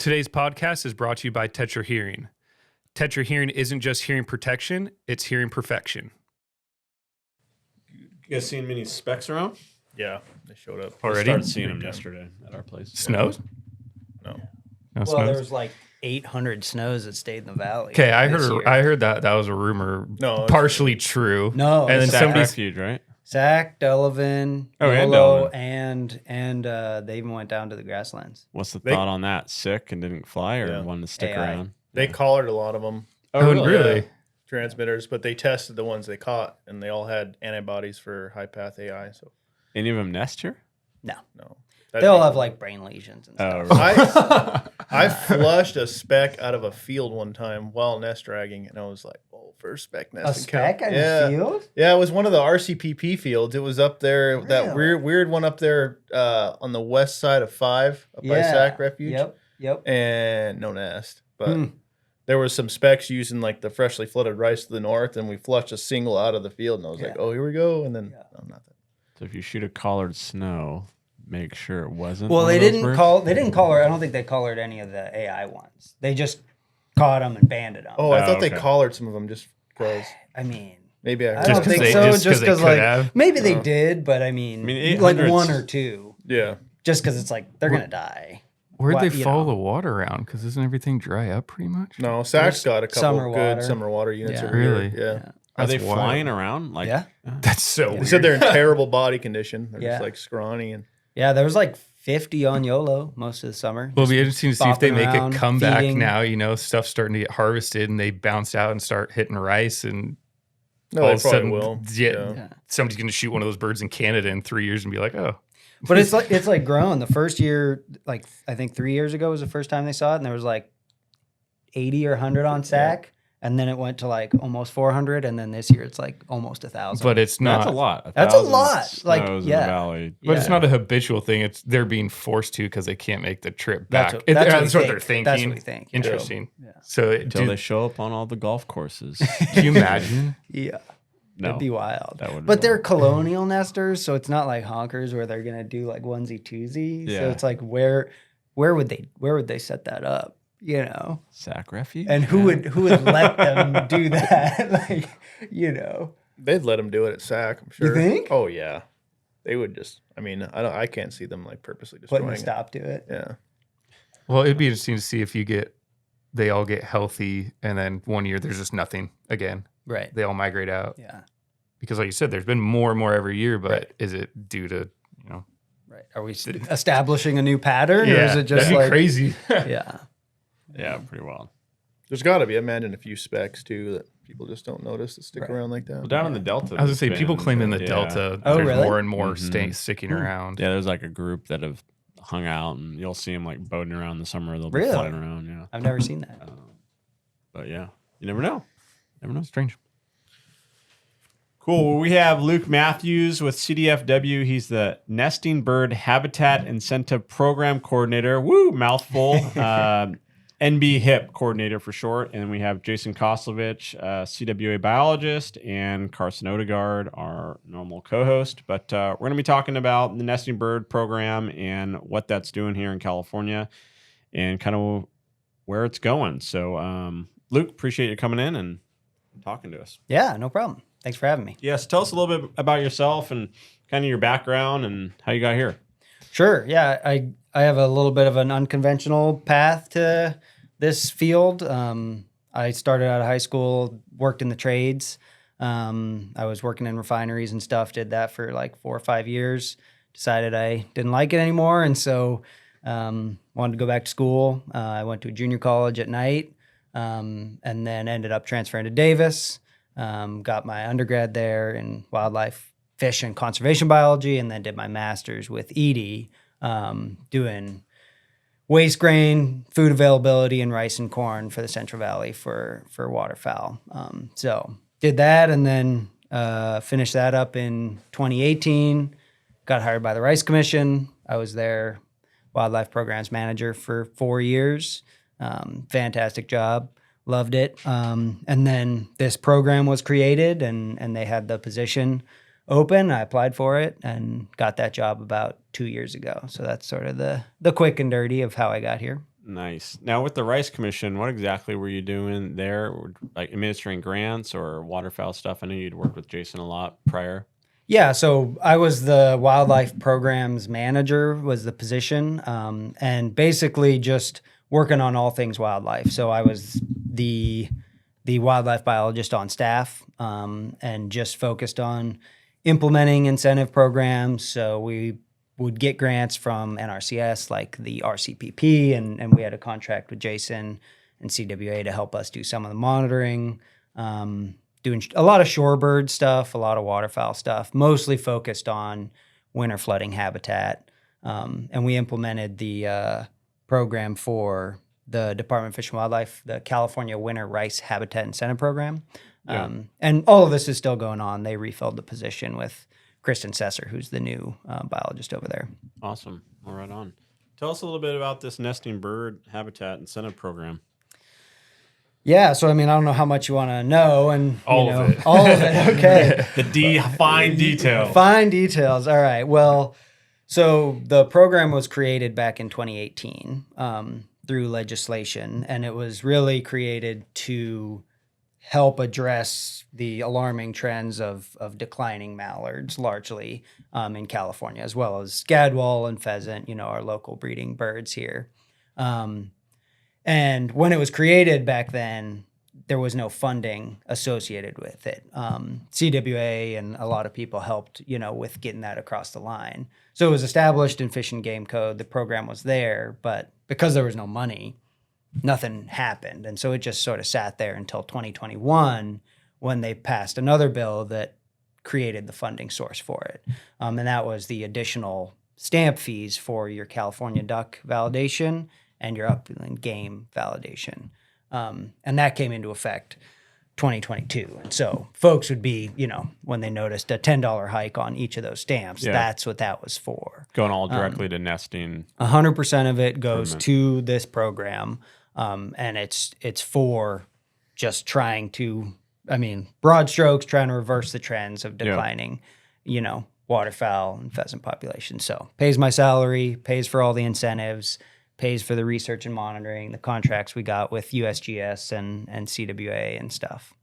Today's podcast is brought to you by Tetra Hearing. Tetra Hearing isn't just hearing protection, it's hearing perfection. You guys seen many specs around? Yeah, they showed up. We Already? started seeing them yesterday at our place. Snows? No. No Well, snows? there was like 800 snows that stayed in the valley. Okay, I this year. heard that was a rumor, No, it's- partially true. No, and then it's Sac somebody Refuge, right? Sac, Delavan, Oh, and Yolo, Delavan. and they even went down to the grasslands. What's the They- thought on that? Sick and didn't fly, or Yeah. wanted to stick AI. around? They collared a lot of them. Oh, really? Yeah, transmitters, but they tested the ones they caught, and they all had antibodies for high path AI. So Any of them nest here? No, no, they all have like brain lesions and Oh, stuff. I flushed a speck out of a field one time while nest dragging, and I was like, "Oh, first speck nest." A in speck Cal- on yeah. the field? Yeah, it was one of the RCPP fields. It was up there, that Really? weird one up there on the west side of 5, up by Sac Refuge. Yep. And no nest, but Hmm. there was some specs using like the freshly flooded rice to the north, and we flushed a single out of the field, and I was like, Yeah. "Oh, here we go," and then Yeah. no, nothing. So if you shoot a collared snow, make sure it wasn't. Well, one they of those didn't birds? call. They didn't collar. I don't think they collared any of the AI ones. They just caught them and banded them. Oh, I thought okay. they collared some of them just because. I mean, Maybe I I heard. don't 'cause think they- so. just 'cause Just they because, could like, have? maybe they Oh. did, but I mean, like 800's one or two. Yeah. Just because it's like they're gonna die. Where'd What, they you follow know? the water around? Because isn't everything dry up pretty much? No, Sac's got a couple summer good water. summer water units Yeah. over here. Really? Yeah. Are they That's wild. flying around? Like, Yeah. That's so They weird. said they're in terrible body condition. They're Yeah. just like scrawny and. Yeah, there was like 50 on YOLO most of the summer. Well, it'll be interesting to see if they bopping make around, a comeback feeding. now. You know, stuff's starting to get harvested and they bounce out and start hitting rice. And No, all they of a probably sudden, will. yeah, Yeah. somebody's going to shoot one of those birds in Canada in 3 years and be like, oh. But it's like growing. The first year, like I think 3 years ago was the first time they saw it, and there was like 80 or 100 on Sac, and then it went to like almost 400, and then this year it's like almost 1,000. But it's not. that's a lot. That's a 1,000 lot. Like, snows yeah. in the valley. But it's Yeah. not a habitual thing. It's they're being forced to because they can't make the trip back. That's what- that's what we they're think. thinking. That's what we think. Interesting. Yeah. So Until do, they show up on all the golf courses. do you imagine? Yeah. No, It'd be wild. that would. But they're colonial nesters, so it's not like honkers where they're gonna do like onesie twosie. Yeah. So it's like where would they set that up? You know, Sac Refuge. and who Yeah. would let them do that? Like, you know, They'd let them do it at Sac, I'm sure. think? Oh yeah, they would just. I mean, I can't see them like purposely putting destroying a it. stop to it. Yeah. Well, it'd be interesting to see if they all get healthy, and then 1 year there's just nothing again. Right. They all migrate out Yeah. because, like you said, there's been more and more every year. But Right. is it due to Right. Are we establishing a new pattern, or is it just that'd be like crazy? Yeah. Yeah, pretty wild. There's got to be. I imagine a few specs too that people just don't notice that stick Right. around like that. Well, down in the Delta. I was gonna say there's people been- claim in the yeah. Delta Oh, there's really? more and more Mhm. sticking around. Yeah, there's like a group that have hung out, and you'll see them like boating around in the summer. They'll be Really? flying around. Yeah, I've never seen that. but yeah, you never know. Never know. Strange. Cool. Well, we have Luke Matthews with CDFW. He's the Nesting Bird Habitat Incentive Program Coordinator. Woo, mouthful. NB HIP Coordinator for short. And we have Jason Coslovich, CWA Biologist, and Carson Odegaard, our normal co-host. But we're going to be talking about the Nesting Bird Program and what that's doing here in California and kind of where it's going. So, Luke, appreciate you coming in and talking to us. Yeah, no problem. Thanks for having me. Yes, tell us a little bit about yourself and kind of your background and how you got here. Sure. Yeah, I have a little bit of an unconventional path to this field. I started out of high school, worked in the trades. I was working in refineries and stuff. Did that for like 4 or 5 years. Decided I didn't like it anymore, and so wanted to go back to school. I went to a junior college at night, and then ended up transferring to Davis. Got my undergrad there in wildlife, fish, and conservation biology, and then did my master's with Edie, doing waste grain, food availability, and rice and corn for the Central Valley for waterfowl. So did that, and then finished that up in 2018. Got hired by the Rice Commission. I was their wildlife programs manager for 4 years. Fantastic job. Loved it. And then this program was created and they had the position open. I applied for it and got that job about 2 years ago. So that's sort of the quick and dirty of how I got here. Nice. Now, with the Rice Commission, what exactly were you doing there? Like administering grants or waterfowl stuff? I know you'd worked with Jason a lot prior. Yeah, so I was the wildlife programs manager was the position, and basically just working on all things wildlife. So I was the wildlife biologist on staff, and just focused on implementing incentive programs. So we would get grants from NRCS like the RCPP, and we had a contract with Jason and CWA to help us do some of the monitoring. Doing a lot of shorebird stuff, a lot of waterfowl stuff, mostly focused on winter flooding habitat. And we implemented the program for the Department of Fish and Wildlife, the California Winter Rice Habitat Incentive Program. Yeah. And all of this is still going on. They refilled the position with Kristen Sesser, who's the new biologist over there. Awesome. Well, right on. Tell us a little bit about this nesting bird habitat incentive program. Yeah, so I mean, I don't know how much you want to know, and All of it. all of it. Okay, The fine details. fine details. All right. Well, so the program was created back in 2018 through legislation, and it was really created to help address the alarming trends of declining mallards, largely in California, as well as gadwall and pheasant. Our local breeding birds here. And when it was created back then, there was no funding associated with it. CWA and a lot of people helped, with getting that across the line. So it was established in Fish and Game Code. The program was there, but because there was no money, nothing happened. And so it just sort of sat there until 2021 when they passed another bill that created the funding source for it. And that was the additional stamp fees for your California duck validation and your upland game validation. And that came into effect 2022. And so folks would be, when they noticed a $10 hike on each of those stamps, that's what that was for. Going all directly to nesting. 100% of it goes to this program. And it's for just trying to, broad strokes, trying to reverse the trends of declining, waterfowl and pheasant population. So pays my salary, pays for all the incentives, pays for the research and monitoring, the contracts we got with USGS and CWA and stuff.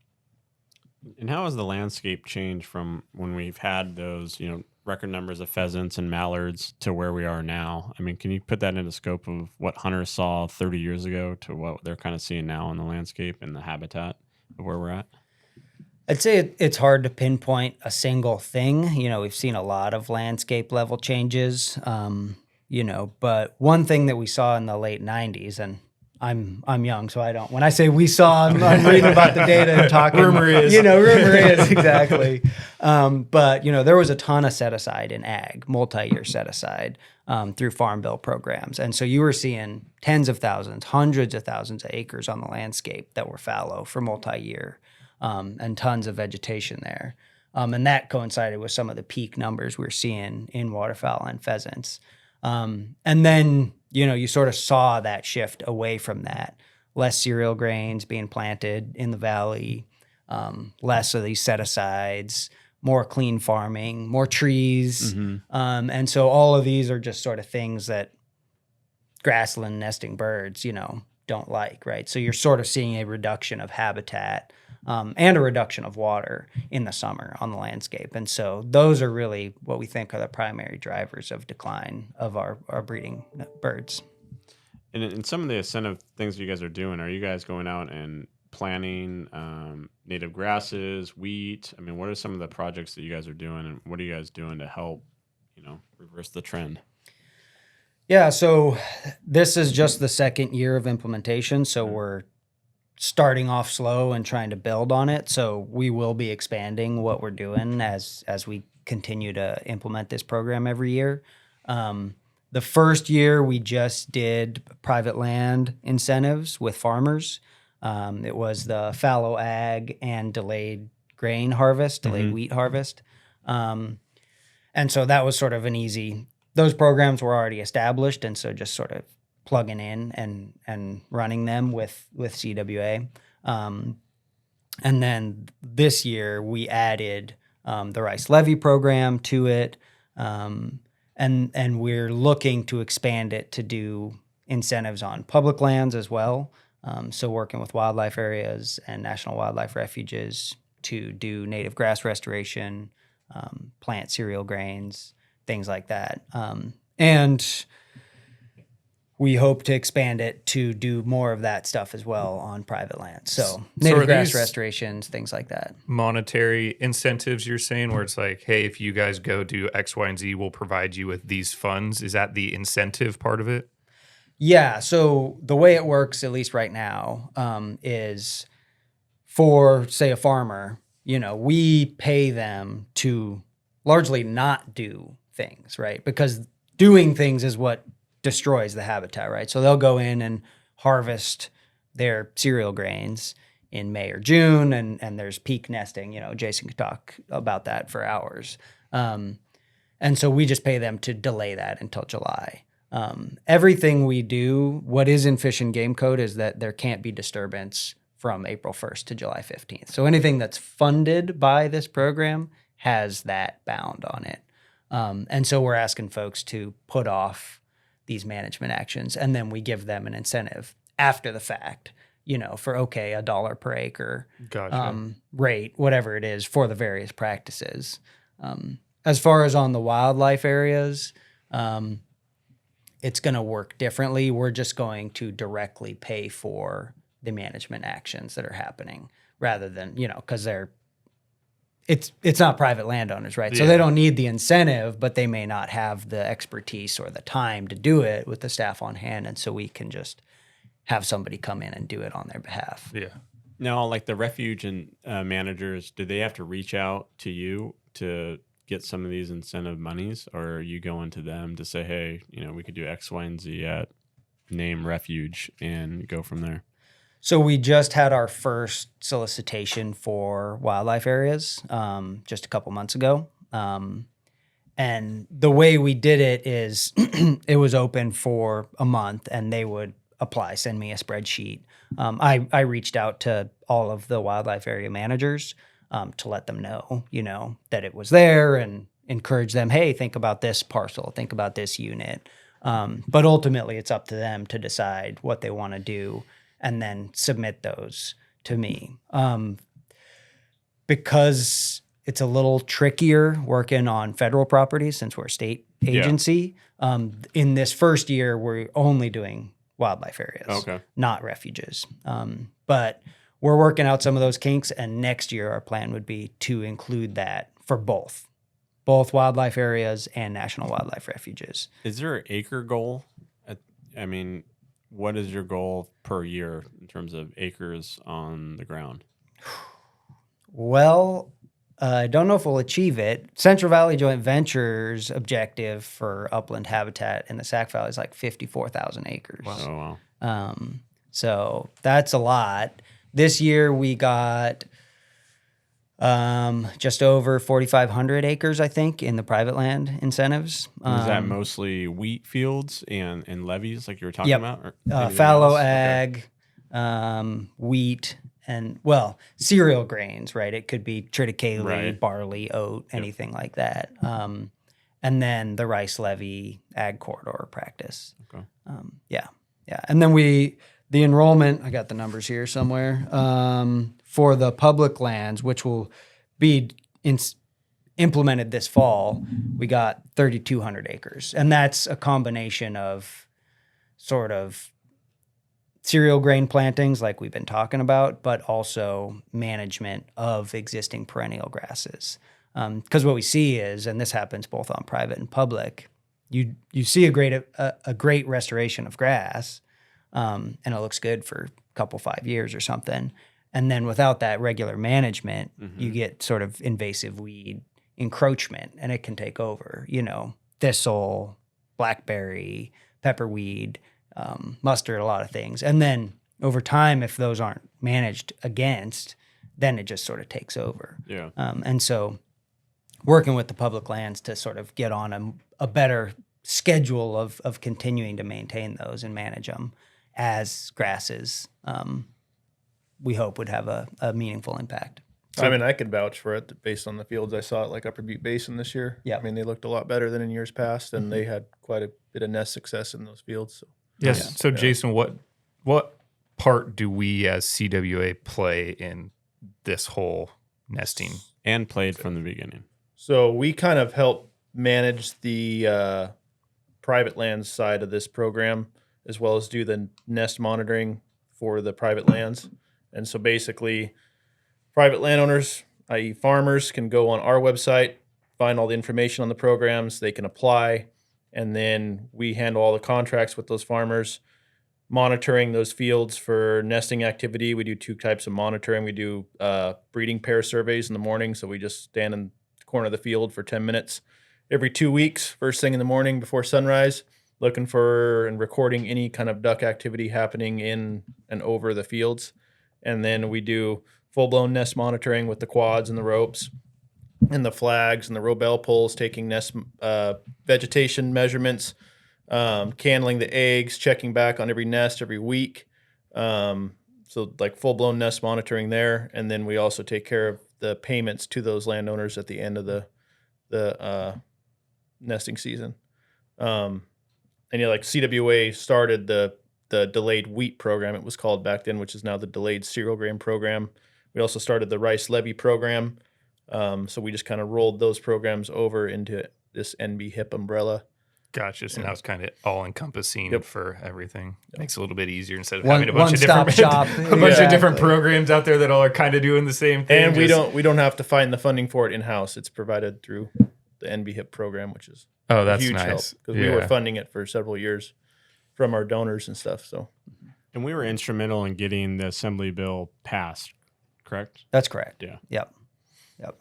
And how has the landscape changed from when we've had those, record numbers of pheasants and mallards to where we are now? Can you put that into scope of what hunters saw 30 years ago to what they're kind of seeing now in the landscape and the habitat of where we're at? I'd say it's hard to pinpoint a single thing. We've seen a lot of landscape level changes. But one thing that we saw in the late 90s, and I'm young, so I don't. When I say we saw, I'm reading about the data and talking. Rumor is. Rumor is, exactly. But, there was a ton of set aside in ag, multi-year set aside through Farm Bill programs. And so you were seeing tens of thousands, hundreds of thousands of acres on the landscape that were fallow for multi-year and tons of vegetation there. And that coincided with some of the peak numbers we were seeing in waterfowl and pheasants. And then, you sort of saw that shift away from that. Less cereal grains being planted in the valley, less of these set-asides, more clean farming, more trees. Mm-hmm. And so all of these are just sort of things that grassland nesting birds, don't like, right? So you're sort of seeing a reduction of habitat and a reduction of water in the summer on the landscape. And so those are really what we think are the primary drivers of decline of our breeding birds. And in some of the incentive things you guys are doing, are you guys going out and planting native grasses, wheat? What are some of the projects that you guys are doing, and what are you guys doing to help, reverse the trend? Yeah, so this is just the second year of implementation, so we're starting off slow and trying to build on it. So we will be expanding what we're doing as we continue to implement this program every year. The first year we just did private land incentives with farmers. It was the fallow ag and delayed grain harvest, delayed wheat harvest. And so that was sort of an easy, those programs were already established. And so just sort of plugging in and running them with CWA. And then this year we added the rice levy program to it. And we're looking to expand it to do incentives on public lands as well. So working with wildlife areas and national wildlife refuges to do native grass restoration, plant cereal grains, things like that. And we hope to expand it to do more of that stuff as well on private land. So native are grass these restorations, things like that. monetary incentives you're saying, where it's like, hey, if you guys go do X, Y, and Z, we'll provide you with these funds? Is that the incentive part of it? Yeah. So the way it works, at least right now, is for, say, a farmer, we pay them to largely not do things, right? Because doing things is what destroys the habitat, right? So they'll go in and harvest their cereal grains in May or June, and there's peak nesting. Jason could talk about that for hours. And so we just pay them to delay that until July. Everything we do, what is in Fish and Game Code is that there can't be disturbance from April 1st to July 15th. So anything that's funded by this program has that bound on it. And so we're asking folks to put off these management actions, and then we give them an incentive after the fact, for $1 per acre Gotcha. rate, whatever it is for the various practices. As far as on the wildlife areas, it's going to work differently. We're just going to directly pay for the management actions that are happening rather than, because it's not private landowners, right? So Yeah. they don't need the incentive, but they may not have the expertise or the time to do it with the staff on hand. And so we can just have somebody come in and do it on their behalf. Yeah. Now, like the refuge and managers, do they have to reach out to you to get some of these incentive monies, or are you going to them to say, hey, we could do X, Y, and Z at name refuge and go from there? So we just had our first solicitation for wildlife areas just a couple months ago. And the way we did it is it was open for a month and they would apply, send me a spreadsheet. I reached out to all of the wildlife area managers to let them know, that it was there and encourage them, hey, think about this parcel, think about this unit. But ultimately, it's up to them to decide what they want to do and then submit those to me. Because it's a little trickier working on federal property since we're a state agency. In this first year, we're only doing wildlife areas, not refuges. But we're working out some of those kinks, and next year our plan would be to include that for both wildlife areas and national wildlife refuges. Is there an acre goal? What is your goal per year in terms of acres on the ground? Well, I don't know if we'll achieve it. Central Valley Joint Venture's objective for upland habitat in the Sac Valley is like 54,000 acres. Wow. Oh, wow. So that's a lot. This year we got just over 4,500 acres, I think, in the private land incentives. Is that mostly wheat fields and levees like you were talking about? Or fallow else? ag, wheat, and, cereal grains, right? It could be triticale, barley, oat, anything like that. And then the rice levee ag corridor practice. Okay. Yeah. And then the enrollment, I got the numbers here somewhere, for the public lands, which will be implemented this fall, we got 3,200 acres. And that's a combination of sort of cereal grain plantings like we've been talking about, but also management of existing perennial grasses. Because what we see is, and this happens both on private and public, you see a great restoration of grass, and it looks good for a couple 5 years or something. And then without that regular management, you get sort of invasive weed encroachment, and it can take over, thistle, blackberry, pepperweed, mustard, a lot of things. And then over time, if those aren't managed against, then it just sort of takes over. Yeah. And so working with the public lands to sort of get on a better schedule of continuing to maintain those and manage them as grasses, we hope would have a meaningful impact. I could vouch for it based on the fields I saw at like Upper Butte Basin this year. Yeah. They looked a lot better than in years past, and they had quite a bit of nest success in those fields. So Yes. Yeah. So, Jason, what part do we as CWA play in this whole nesting? And played from the beginning. So we kind of help manage the private lands side of this program, as well as do the nest monitoring for the private lands. And so basically, private landowners, i.e. farmers, can go on our website, find all the information on the programs, they can apply, and then we handle all the contracts with those farmers, monitoring those fields for nesting activity. We do 2 types of monitoring. We do breeding pair surveys in the morning, so we just stand in the corner of the field for 10 minutes every 2 weeks, first thing in the morning before sunrise, looking for and recording any kind of duck activity happening in and over the fields. And then we do full-blown nest monitoring with the quads and the ropes and the flags and the robel poles, taking nest vegetation measurements, candling the eggs, checking back on every nest every week. So like full-blown nest monitoring there. And then we also take care of the payments to those landowners at the end of the nesting season. And like CWA started the delayed wheat program, it was called back then, which is now the delayed cereal grain program. We also started the rice levy program. So we just kind of rolled those programs over into this NB HIP umbrella. Gotcha. So now it's kind of all encompassing Yep. for everything. Makes it a little bit easier instead of One- having a bunch of one-stop different shop. a bunch of different Exactly. programs out there that all are kind of doing the same thing. And we just- don't have to find the funding for it in-house. It's provided through the NB HIP program, which is Oh, a that's huge help nice. because we were funding it for several years from our donors and stuff. So And we were instrumental in getting the assembly bill passed, correct? That's correct. Yeah. Yep.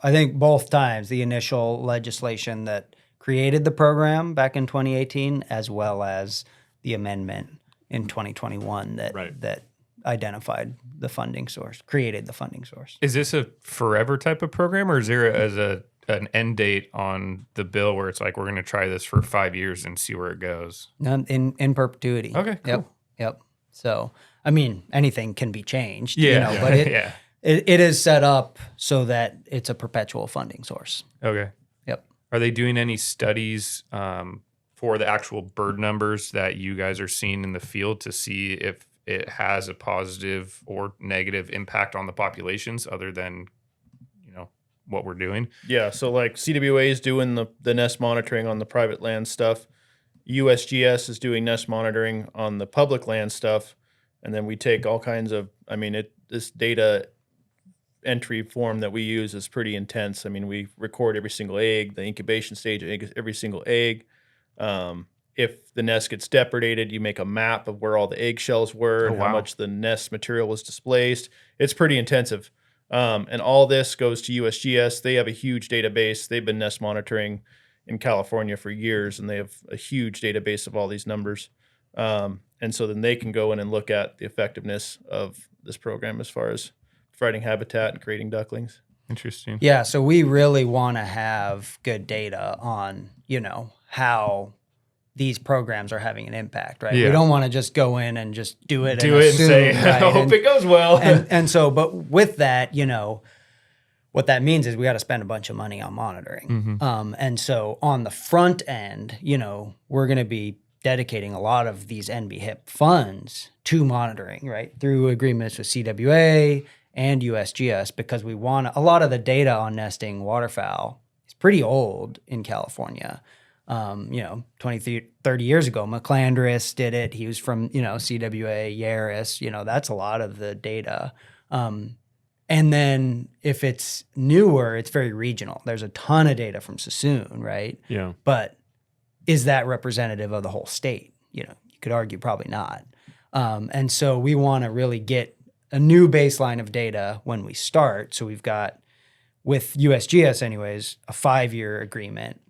I think both times, the initial legislation that created the program back in 2018, as well as the amendment in 2021 that identified the funding source, created the funding source. Is this a forever type of program, or is there an end date on the bill where it's like we're going to try this for 5 years and see where it goes? In perpetuity. Okay, cool. Yep. So, I mean, anything can be changed. Yeah. But Yeah. it is set up so that it's a perpetual funding source. Okay. Yep. Are they doing any studies for the actual bird numbers that you guys are seeing in the field to see if it has a positive or negative impact on the populations other than, what we're doing? yeah, so like CWA is doing the nest monitoring on the private land stuff. USGS is doing nest monitoring on the public land stuff. And then we take all kinds of, this data entry form that we use is pretty intense. I mean, we record every single egg, the incubation stage of every single egg. If the nest gets depredated, you make a map of where all the eggshells were and how much the nest material was displaced. It's pretty intensive. And all this goes to USGS. They have a huge database. They've been nest monitoring in California for years, and they have a huge database of all these numbers. And so then they can go in and look at the effectiveness of this program as far as providing habitat and creating ducklings. Interesting. Yeah, so we really want to have good data on, how these programs are having an impact, right? Yeah. We don't want to just go in and just do it Do and it and assume, say, right? I hope it goes well. and so, but with that, what that means is we got to spend a bunch of money on monitoring. And so on the front end, we're going to be dedicating a lot of these NB HIP funds to monitoring, right? Through agreements with CWA and USGS, because we want a lot of the data on nesting waterfowl is pretty old in California. 20, 30 years ago, McClandress did it. He was from, CWA, Yaris, that's a lot of the data. And then if it's newer, it's very regional. There's a ton of data from Sassoon, right? Yeah. But is that representative of the whole state? You could argue probably not. And so we want to really get a new baseline of data when we start. So we've got, with USGS anyways, a 5-year agreement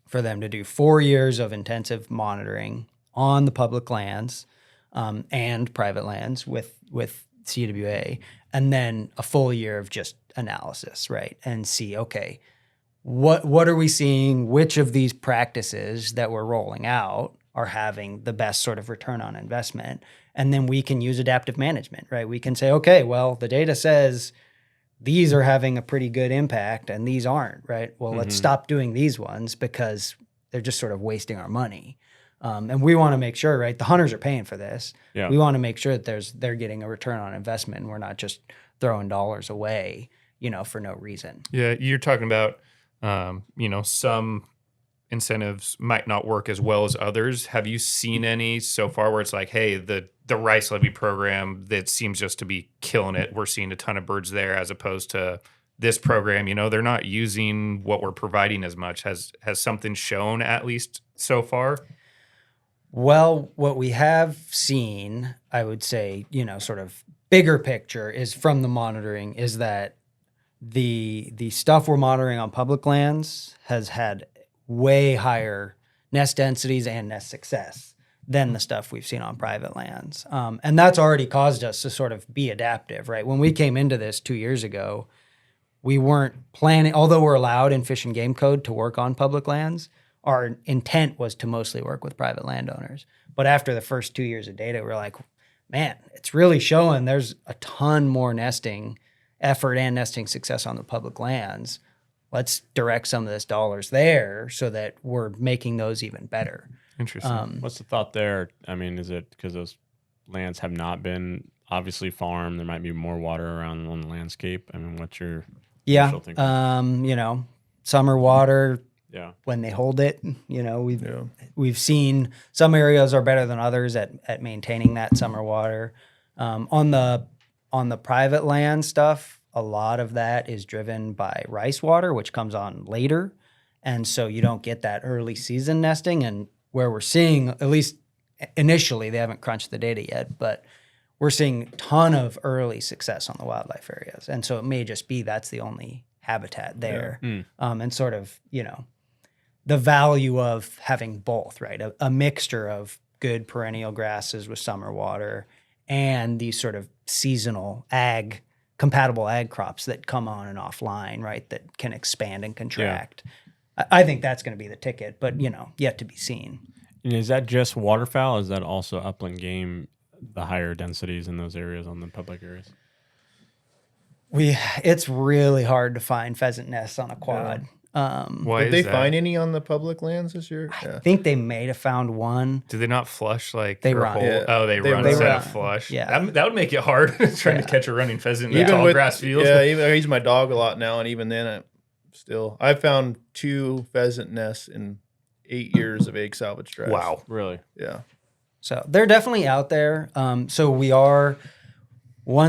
for them to do 4 years of intensive monitoring on the public lands and private lands with CWA, and then a full year of just analysis, right? And see, okay, what are we seeing? Which of these practices that we're rolling out are having the best sort of return on investment? And then we can use adaptive management, right? We can say, okay, well, the data says these are having a pretty good impact and these aren't, right? Well, let's stop doing these ones because they're just sort of wasting our money. And we want to make sure, right? The hunters are paying for this. Yeah. We want to make sure that they're getting a return on investment, and we're not just throwing dollars away, for no reason. Yeah, you're talking about, some incentives might not work as well as others. Have you seen any so far where it's like, hey, the rice levy program that seems just to be killing it, we're seeing a ton of birds there, as opposed to this program, they're not using what we're providing as much. Has something shown, at least so far? Well, what we have seen, I would say, sort of bigger picture is from the monitoring is that the stuff we're monitoring on public lands has had way higher nest densities and nest success than the stuff we've seen on private lands. And that's already caused us to sort of be adaptive, right? When we came into this 2 years ago, we weren't planning, although we're allowed in Fish and Game Code to work on public lands, our intent was to mostly work with private landowners. But after the first 2 years of data, we're like, man, it's really showing there's a ton more nesting effort and nesting success on the public lands. Let's direct some of this dollars there so that we're making those even better. Interesting. What's the thought there? I mean, is it because those lands have not been obviously farmed? There might be more water around on the landscape. I mean, what's your initial thinking? Summer water. Yeah. When they hold it, we've seen some areas are better than others at maintaining that summer water. On the private land stuff, a lot of that is driven by rice water, which comes on later, and so you don't get that early season nesting. And where we're seeing, at least initially, they haven't crunched the data yet, but we're seeing a ton of early success on the wildlife areas, and so it may just be that's the only habitat there, and sort of the value of having both, right? A mixture of good perennial grasses with summer water and these sort of seasonal compatible ag crops that come on and offline, right? That can expand and contract. Yeah. I think that's going to be the ticket, but yet to be seen. And is that just waterfowl? Or is that also upland game, the higher densities in those areas on the public areas? It's really hard to find pheasant nests on a quad. Why did they find any on the public lands this year? I think they may have found one. Do they not flush like they their run? Whole, Oh, they run instead of flush. Yeah, that would make it hard trying to catch a running pheasant in a even tall with grass field. Yeah, I use my dog a lot now, and even then, I found 2 pheasant nests in 8 years of egg salvage drives. Wow, really? Yeah. So they're definitely out there. One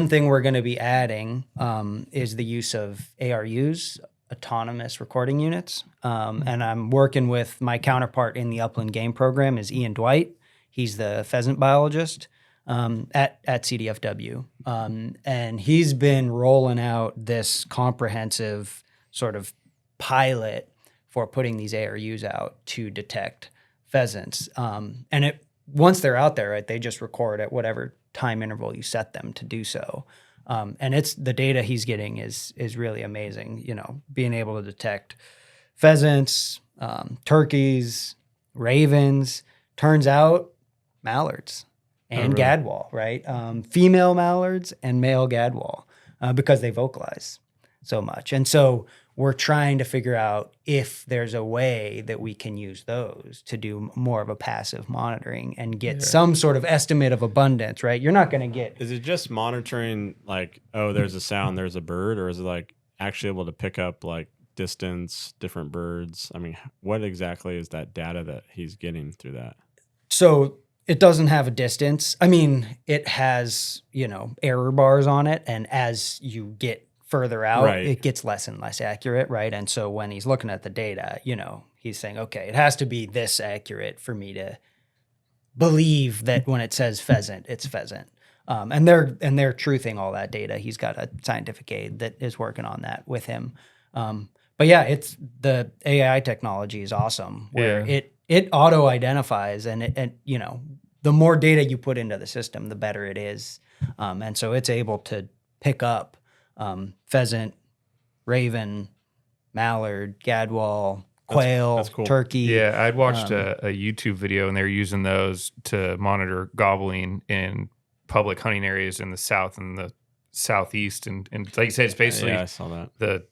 thing we're going to be adding is the use of ARUs, autonomous recording units. And I'm working with my counterpart in the upland game program is Ian Dwight. He's the pheasant biologist at CDFW. And he's been rolling out this comprehensive sort of pilot for putting these ARUs out to detect pheasants. And once they're out there, right, they just record at whatever time interval you set them to do so. And it's the data he's getting is really amazing. Being able to detect pheasants, turkeys, ravens. Turns out mallards and gadwall, right? Female mallards and male gadwall because they vocalize so much. And so we're trying to figure out if there's a way that we can use those to do more of a passive monitoring and get some sort of estimate of abundance, right? You're not going to get... Is it just monitoring like, oh, there's a sound, there's a bird, or is it like actually able to pick up like distance, different birds? I mean, what exactly is that data that he's getting through that? So it doesn't have a distance. I mean, it has, error bars on it. And as you get further out, it gets less and less accurate, right? And so when he's looking at the data, he's saying, okay, it has to be this accurate for me to believe that when it says pheasant, it's pheasant. And they're truthing all that data. He's got a scientific aide that is working on that with him. But yeah, it's the AI technology is awesome where it auto identifies and the more data you put into the system, the better it is. And so it's able to pick up pheasant, raven, mallard, gadwall, quail, that's cool. turkey. Yeah, I'd watched a YouTube video and they're using those to monitor gobbling in public hunting areas in the south and the southeast. And like you said, it's basically I saw that. the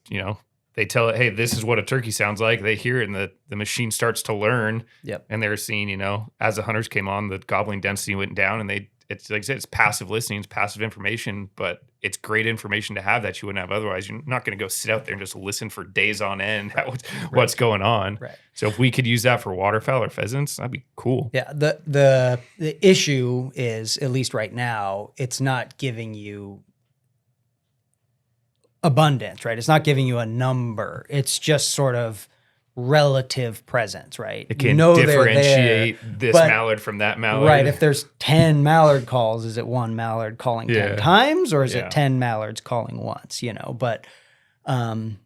they tell it, hey, this is what a turkey sounds like. They hear it, and the machine starts to learn. Yep. And they're seeing, as the hunters came on, the gobbling density went down, and it's like I said, it's passive listening, it's passive information, but it's great information to have that you wouldn't have otherwise. You're not going to go sit out there and just listen for days on end at what's going on. Right. So if we could use that for waterfowl or pheasants, that'd be cool. Yeah. The issue is, at least right now, it's not giving you abundance, right? It's not giving you a number. It's just sort of relative presence, right? It can differentiate this but, mallard from that mallard. Right. If there's 10 mallard calls, is it one mallard calling 10 times, or is it 10 mallards calling once, But Ian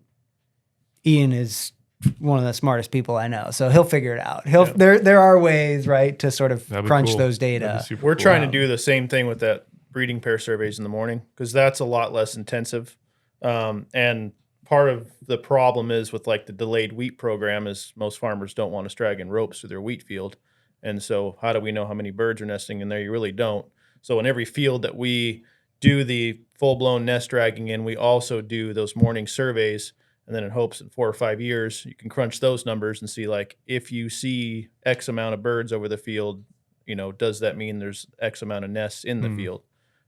is one of the smartest people I know, so he'll figure it out. There are ways, right, to sort of crunch those data. We're trying to do the same thing with that breeding pair surveys in the morning, because that's a lot less intensive. And part of the problem is with like the delayed wheat program is most farmers don't want us dragging ropes through their wheat field. And so how do we know how many birds are nesting in there? You really don't. So in every field that we do the full-blown nest dragging in, we also do those morning surveys. And then in hopes in 4 or 5 years, you can crunch those numbers and see, like, if you see X amount of birds over the field, does that mean there's X amount of nests in the field?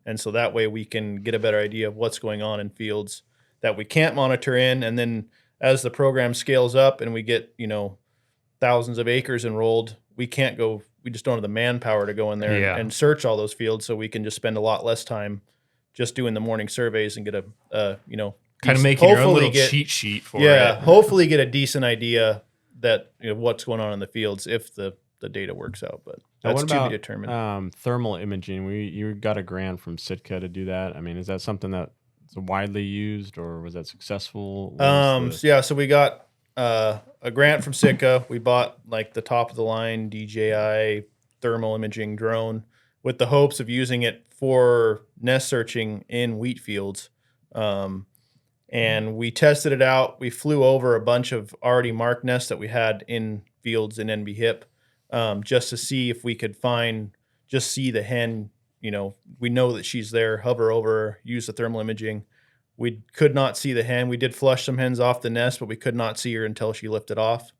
And so that way we can get a better idea of what's going on in fields that we can't monitor in. And then as the program scales up and we get, thousands of acres enrolled, we just don't have the manpower to go in there and search all those fields. So we can just spend a lot less time just doing the morning surveys and get kind of making your own little cheat sheet for it. Yeah, hopefully get a decent idea that what's going on in the fields if the data works out. But that's to be determined. Thermal imaging. You got a grant from Sitka to do that. I mean, is that something that's widely used, or was that successful? So we got a grant from Sitka. We bought like the top of the line DJI thermal imaging drone with the hopes of using it for nest searching in wheat fields. And we tested it out. We flew over a bunch of already marked nests that we had in fields in NB HIP, just to see if we could see the hen. We know that she's there, hover over her, use the thermal imaging. We could not see the hen. We did flush some hens off the nest, but we could not see her until she lifted off.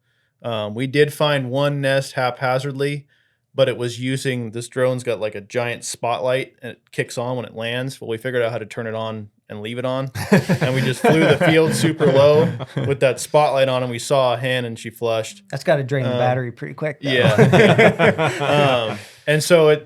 We did find one nest haphazardly, but it was using, this drone's got like a giant spotlight and it kicks on when it lands. Well, we figured out how to turn it on and leave it on. And we just flew the field super low with that spotlight on, and we saw a hen and she flushed. That's got to drain the battery pretty quick, though. Yeah. And so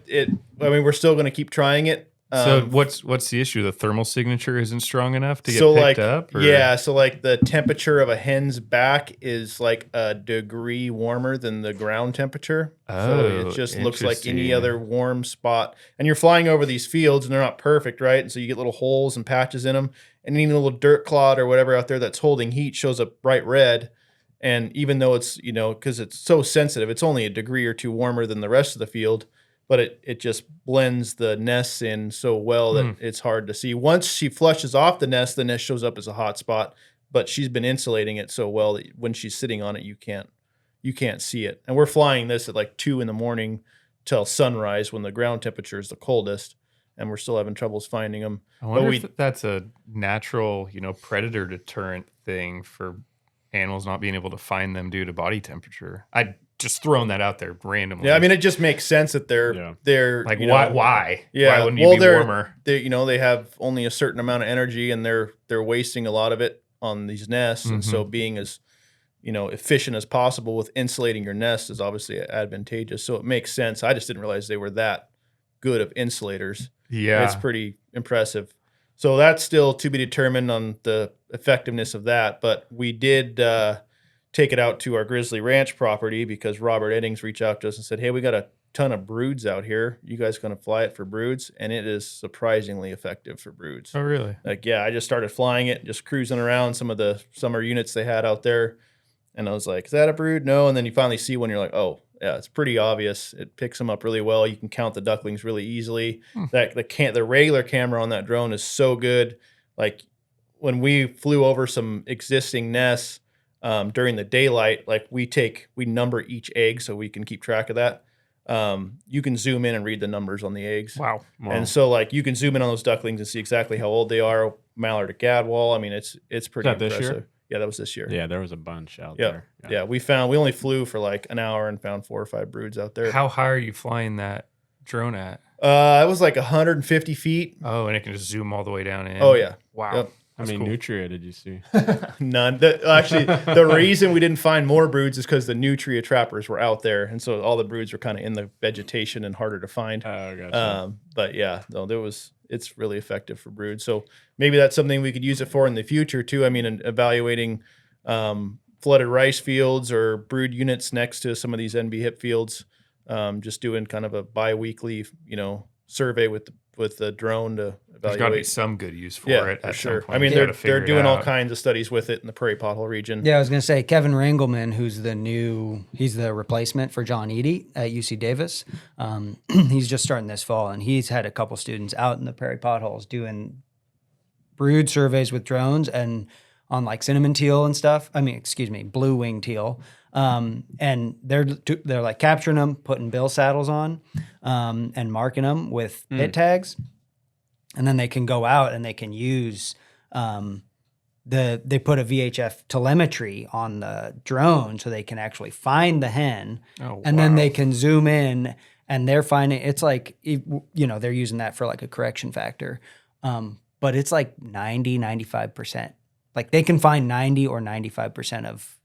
we're still going to keep trying it. So what's the issue? The thermal signature isn't strong enough to get picked up? Or? Yeah, so like the temperature of a hen's back is like a degree warmer than the ground temperature. So it just looks like any other warm spot. And you're flying over these fields and they're not perfect, right? And so you get little holes and patches in them. And any little dirt clod or whatever out there that's holding heat shows up bright red. And even though it's, because it's so sensitive, it's only a degree or two warmer than the rest of the field. But it just blends the nests in so well that it's hard to see. Once she flushes off the nest shows up as a hot spot. But she's been insulating it so well that when she's sitting on it, you can't see it. And we're flying this at like 2 a.m. till sunrise when the ground temperature is the coldest, and we're still having troubles finding them. I wonder if that's a natural, predator deterrent thing for animals not being able to find them due to body temperature. I just throwing that out there randomly. Yeah, I mean, it just makes sense that they're like, why? Yeah, why wouldn't you be warmer? They have only a certain amount of energy, and they're wasting a lot of it on these nests. And so being as efficient as possible with insulating your nest is obviously advantageous. So it makes sense. I just didn't realize they were that good of insulators. Yeah, it's pretty impressive. So that's still to be determined on the effectiveness of that. But we did take it out to our Grizzly Ranch property because Robert Eddings reached out to us and said, hey, we got a ton of broods out here. You guys going to fly it for broods? And it is surprisingly effective for broods. Oh, really? Like, yeah, I just started flying it, just cruising around some of the summer units they had out there. And I was like, is that a brood? No. And then you finally see one, you're like, oh, yeah, it's pretty obvious. It picks them up really well. You can count the ducklings really easily. The regular camera on that drone is so good. Like when we flew over some existing nests, during the daylight, like we number each egg so we can keep track of that. You can zoom in and read the numbers on the eggs. Wow. And so like you can zoom in on those ducklings and see exactly how old they are, mallard to gadwall. I mean, it's pretty impressive. This year? Yeah, that was this year. Yeah, there was a bunch out Yeah. there. Yeah, we only flew for like an hour and found 4 or 5 broods out there. How high are you flying that drone at? It was like 150 feet. Oh, and it can just zoom all the way down in. Oh yeah. Wow. Yep. How many nutria did you see? None. Actually, the reason we didn't find more broods is because the nutria trappers were out there, and so all the broods were kind of in the vegetation and harder to find. Oh, gotcha. But yeah, no, it's really effective for broods. So maybe that's something we could use it for in the future too. I mean, in evaluating flooded rice fields or brood units next to some of these NB hip fields, just doing kind of a bi-weekly, survey with the drone to evaluate. There's got to be some good use for it. For at sure. some point. I mean, You gotta they're figure it doing all out. kinds of studies with it in the prairie pothole region. Yeah, I was going to say Kevin Rangelman, who's he's the replacement for John Eady at UC Davis. He's just starting this fall, and he's had a couple students out in the prairie potholes doing brood surveys with drones and on like cinnamon teal and stuff. Blue wing teal. And they're like capturing them, putting bill saddles on, and marking them with bit tags. And then they can go out and they can use, they put a VHF telemetry on the drone so they can actually find the hen. Oh, and then wow. they can zoom in and they're finding, it's like, they're using that for like a correction factor. But it's like 95%. Like they can find 90 or 95% of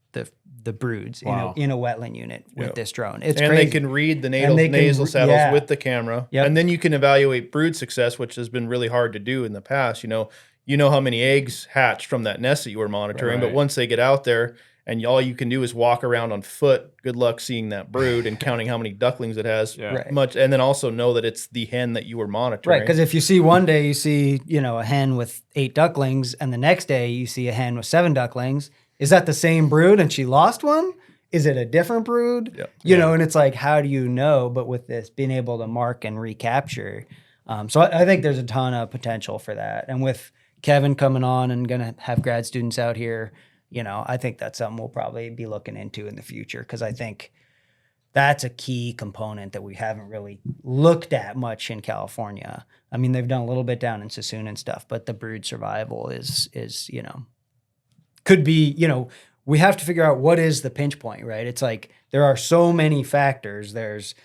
the broods in a wetland unit with this drone. It's and crazy. they can read the And they can nasal saddles yeah. with the camera. Yep. And then you can evaluate brood success, which has been really hard to do in the past. You know how many eggs hatched from that nest that you were monitoring, but Right. once they get out there and all you can do is walk around on foot, good luck seeing that brood and counting how many ducklings it has. Yeah. Right. And then also know that it's the hen that you were monitoring. Right, because if you see one day you see a hen with 8 ducklings, and the next day you see a hen with 7 ducklings, is that the same brood and she lost one? Is it a different brood? Yep. And it's like, how do you know? But with this, being able to mark and recapture, so I think there's a ton of potential for that. And with Kevin coming on and going to have grad students out here, I think that's something we'll probably be looking into in the future, because I think that's a key component that we haven't really looked at much in California. I mean, they've done a little bit down in Sassoon and stuff, but the brood survival is could be, we have to figure out what is the pinch point, right? It's like there are so many factors. There's,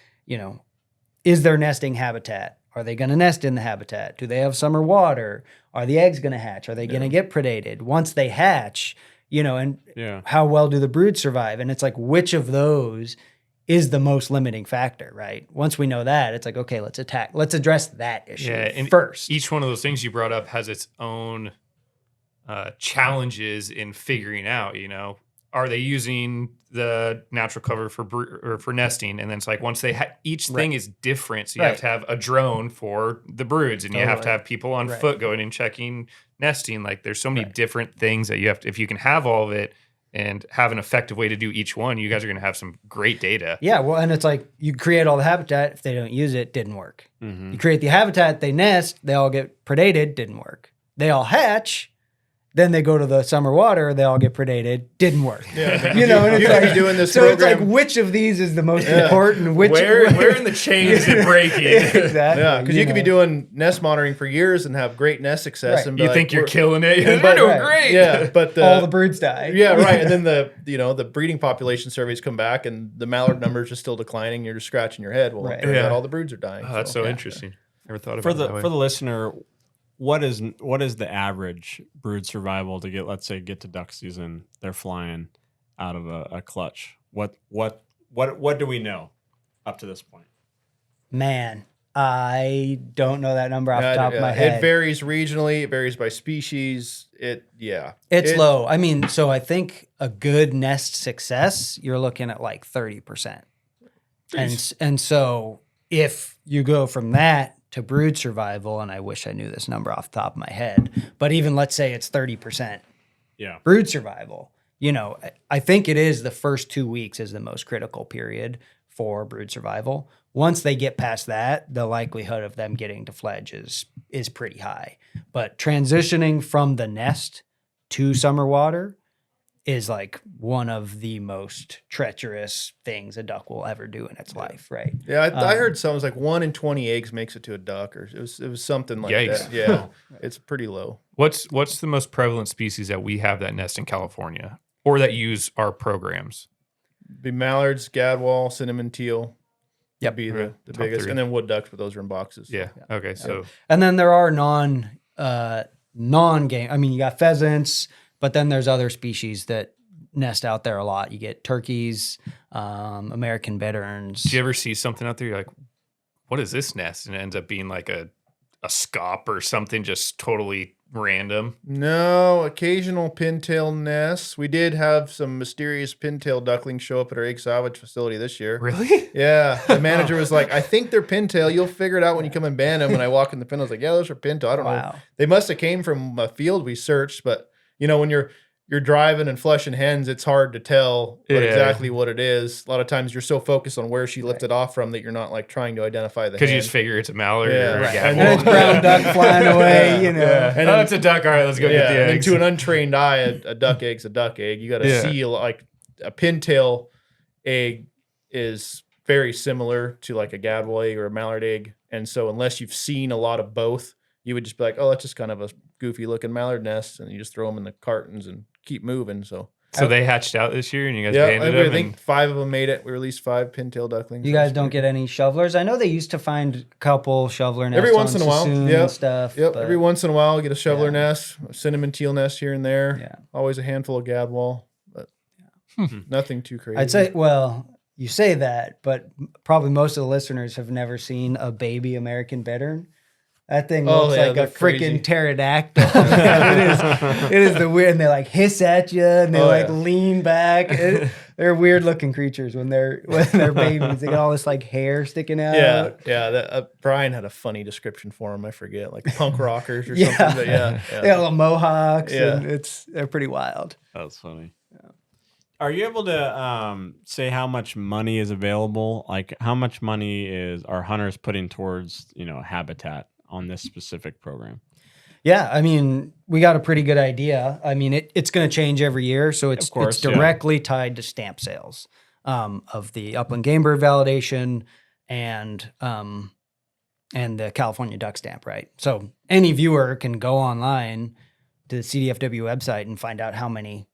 is there nesting habitat? Are they going to nest in the habitat? Do they have summer water? Are the eggs going to hatch? Are they going to get predated? Once they hatch, and how well do the broods survive? And it's like, which of those is the most limiting factor, right? Once we know that, it's like, okay, let's address that issue first. Each one of those things you brought up has its own challenges in figuring out, are they using the natural cover for nesting? And then it's like, once they each thing is different. So you have to have a drone for the broods, and you have to have people on foot going and checking nesting. Like there's so many different things that you have to, if you can have all of it and have an effective way to do each one, you guys are going to have some great data. Yeah, well, and it's like you create all the habitat. If they don't use it, didn't work. Mm-hmm. You create the habitat, they nest, they all get predated, didn't work. They all hatch, then they go to the summer water, they all get predated, didn't work. Yeah. And it's you could be doing this so program. it's like, which of these is the most important? Where in the chain is it breaking? Exactly. Yeah, because you could be doing nest monitoring for years and have great nest success. Right. And be You like, think you're we're- killing it? Yeah, They're doing right. great. Yeah, but all the broods die. yeah, right. And then the breeding population surveys come back, and the mallard numbers are still declining. You're just scratching your head. Well, Right. it turns Yeah. out all the broods are dying. Oh, that's so interesting. Never thought about it that way. For the listener, what is the average brood survival to get to duck season? They're flying out of a clutch. What do we know up to this point? Man, I don't know that number off the top of my head. It varies regionally. It varies by species. It's low. I mean, so I think a good nest success, you're looking at like 30%. And so if you go from that to brood survival, and I wish I knew this number off the top of my head, but even let's say it's 30% brood survival, I think it is the first 2 weeks is the most critical period for brood survival. Once they get past that, the likelihood of them getting to fledge is pretty high. But transitioning from the nest to summer water is like one of the most treacherous things a duck will ever do in its life, right? Yeah, I heard something was like 1 in 20 eggs makes it to a duck, or it was something like Yikes. that. Yeah, it's pretty low. What's the most prevalent species that we have that nest in California or that use our programs? Be mallards, gadwall, cinnamon teal. Yep. Be the Top biggest, 3. and then wood ducks, but those are in boxes. Yeah. Okay. So And then there are non-game. I mean, you got pheasants, but then there's other species that nest out there a lot. You get turkeys, American bitterns. do you ever see something out there? You're like, what is this nest? And it ends up being like a scop or something just totally random. No, occasional pintail nests. We did have some mysterious pintail ducklings show up at our egg salvage facility this year. Really? Yeah, the manager was like, "I think they're pintail. You'll figure it out when you come and ban them." And I walk in the pen, I was like, "Yeah, those are pintail. I don't know. Wow. They must have came from a field we searched, but when you're driving and flushing hens, it's hard to tell exactly what it is. A lot of times you're so focused on where she lifted off from that you're not like trying to identify the Because you hen. just figure it's a mallard Yeah. or a Right. gadwall. And And it's brown duck flying away, you know. Yeah. And Oh, then- it's a duck. All right, let's go get the and eggs. to an untrained eye, a duck egg's a duck egg. You got to Yeah. see like a pintail egg is very similar to like a gadwall egg or a mallard egg. And so unless you've seen a lot of both, you would just be like, oh, that's just kind of a goofy looking mallard nest. And you just throw them in the cartons and keep moving. So They hatched out this year and you guys yeah, banded I them. think 5 of them made it. We released 5 pintail ducklings. You guys don't get any shovelers? I know they used to find a couple shoveler nests Every once on in a while, Sassoon yeah. and stuff. Yep, but every once in a while, get a shoveler Yeah. nest, a cinnamon teal nest here and there. Yeah. Always a handful of gadwall, but nothing too crazy. I'd say, well, you say that, but probably most of the listeners have never seen a baby American bittern. That thing Oh, looks yeah, like a they're crazy. freaking pterodactyl. it is the weird, and they like hiss at you, and they Oh, like yeah. lean back. They're weird looking creatures when they're babies. They got all this like hair sticking out. Yeah. That, Brian had a funny description for them. I forget, like punk rockers or Yeah. something. But yeah. They got little mohawks, Yeah. and they're pretty wild. That's funny. Are you able to say how much money is available? Like how much money are hunters putting towards, habitat on this specific program? Yeah, I mean, we got a pretty good idea. I mean, it's going to change every year, so it's directly tied to stamp sales of the upland game bird validation and the California duck stamp, right? So any viewer can go online to the CDFW website and find out how many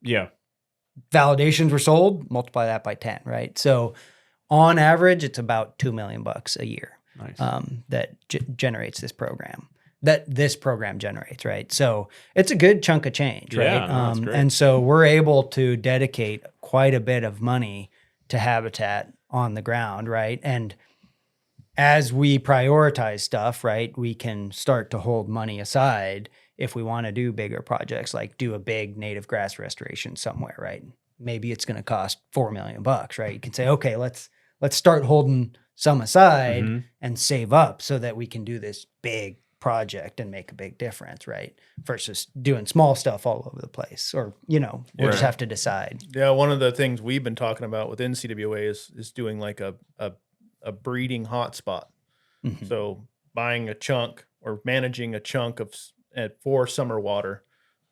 validations were sold. Multiply that by 10, right? So on average, it's about $2 million a year. Nice. That generates this program. That this program generates, right? So it's a good chunk of change, right? Yeah, no, that's great. And so we're able to dedicate quite a bit of money to habitat on the ground, right? And as we prioritize stuff, right, we can start to hold money aside if we want to do bigger projects, like do a big native grass restoration somewhere, right? Maybe it's going to cost $4 million, right? You can say, okay, let's start holding some aside and save up so that we can do this big project and make a big difference, right? Versus doing small stuff all over the place, or we'll just have to decide. Yeah, one of the things we've been talking about within CWA is doing like a breeding hotspot. So buying a chunk or managing a chunk for summer water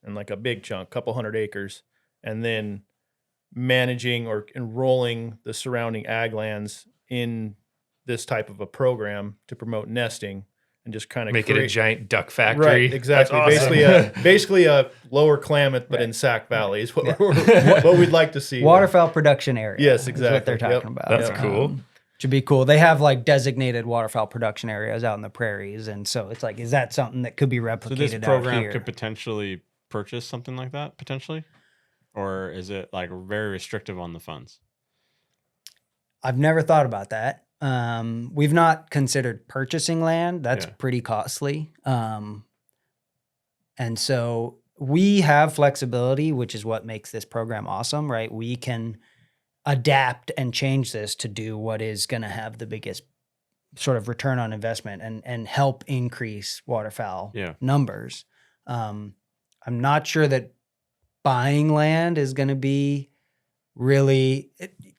and like a big chunk, couple 100 acres, and then managing or enrolling the surrounding ag lands in this type of a program to promote nesting and just kind of Make it a giant duck factory. Right, exactly. That's awesome. Basically a lower Klamath, but in Sac Valley is what we'd like to see. Waterfowl production area. Yes, is exactly. what they're talking about. That's cool. Should be cool. They have like designated waterfowl production areas out in the prairies, and so it's like, is that something that could be replicated So this out program here? could potentially purchase something like that, potentially? Or is it like very restrictive on the funds? I've never thought about that. We've not considered purchasing land. That's pretty costly. And so we have flexibility, which is what makes this program awesome, right? We can adapt and change this to do what is going to have the biggest sort of return on investment and help increase waterfowl numbers. I'm not sure that buying land is going to be really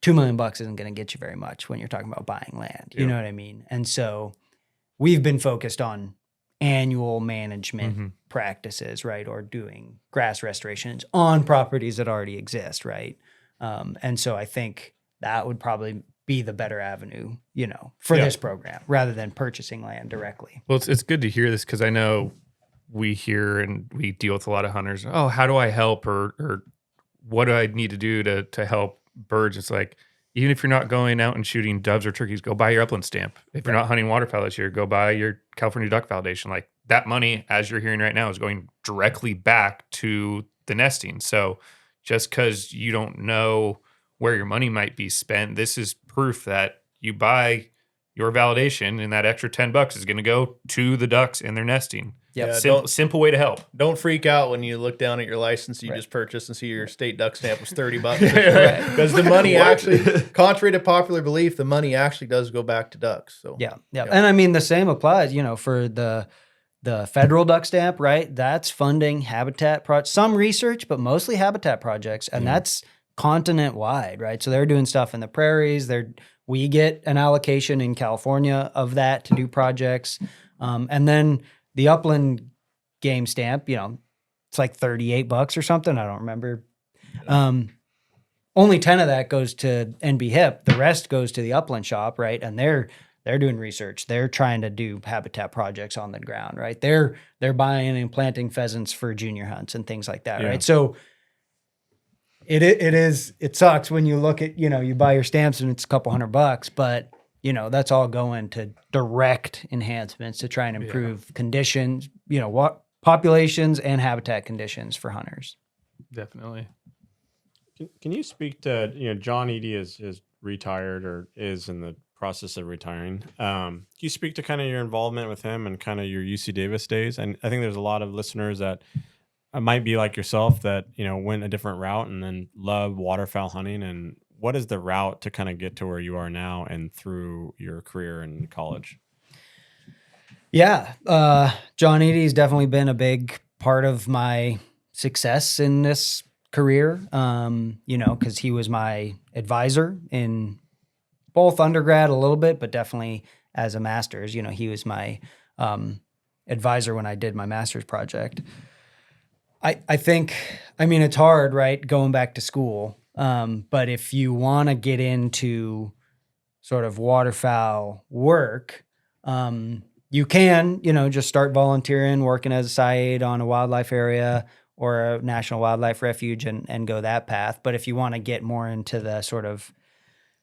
$2 million isn't going to get you very much when you're talking about buying land. You know what I mean? And so we've been focused on annual management practices, right? Or doing grass restorations on properties that already exist, right? And so I think that would probably be the better avenue, for this program rather than purchasing land directly. Well, it's good to hear this because I know we hear and we deal with a lot of hunters. Oh, how do I help, or what do I need to do to help birds? It's like, even if you're not going out and shooting doves or turkeys, go buy your upland stamp. If you're not hunting waterfowl this year, go buy your California duck validation. Like that money, as you're hearing right now, is going directly back to the nesting. So just because you don't know where your money might be spent, this is proof that you buy your validation and that extra $10 is going to go to the ducks and their nesting. Yep. Yeah, Simple way to help. Don't freak out when you look down at your license you just purchased and see your state duck stamp was $30. Right. Because the money actually, contrary to popular belief, the money actually does go back to ducks. So Yeah. And I mean, the same applies, for the federal duck stamp, right? That's funding habitat some research, but mostly habitat projects. And that's continent wide, right? So they're doing stuff in the prairies. We get an allocation in California of that to do projects. And then the upland game stamp, it's like $38 or something. I don't remember. Only 10 of that goes to NB HIP. The rest goes to the upland shop, right? And they're doing research. They're trying to do habitat projects on the ground, right? They're buying and planting pheasants for junior hunts and things like that, right? So it sucks when you look at, you buy your stamps and it's a couple $100, but that's all going to direct enhancements to try and improve conditions, populations and habitat conditions for hunters. Definitely. Can you speak to, John Eady is retired or is in the process of retiring. Can you speak to kind of your involvement with him and kind of your UC Davis days? And I think there's a lot of listeners that might be like yourself that, went a different route and then love waterfowl hunting. And what is the route to kind of get to where you are now and through your career in college? Yeah. John Eady's definitely been a big part of my success in this career, because he was my advisor in both undergrad a little bit, but definitely as a master's. He was my advisor when I did my master's project. I think, it's hard, right, going back to school. But if you want to get into sort of waterfowl work, you can, just start volunteering, working as a side aide on a wildlife area or a national wildlife refuge and go that path. But if you want to get more into the sort of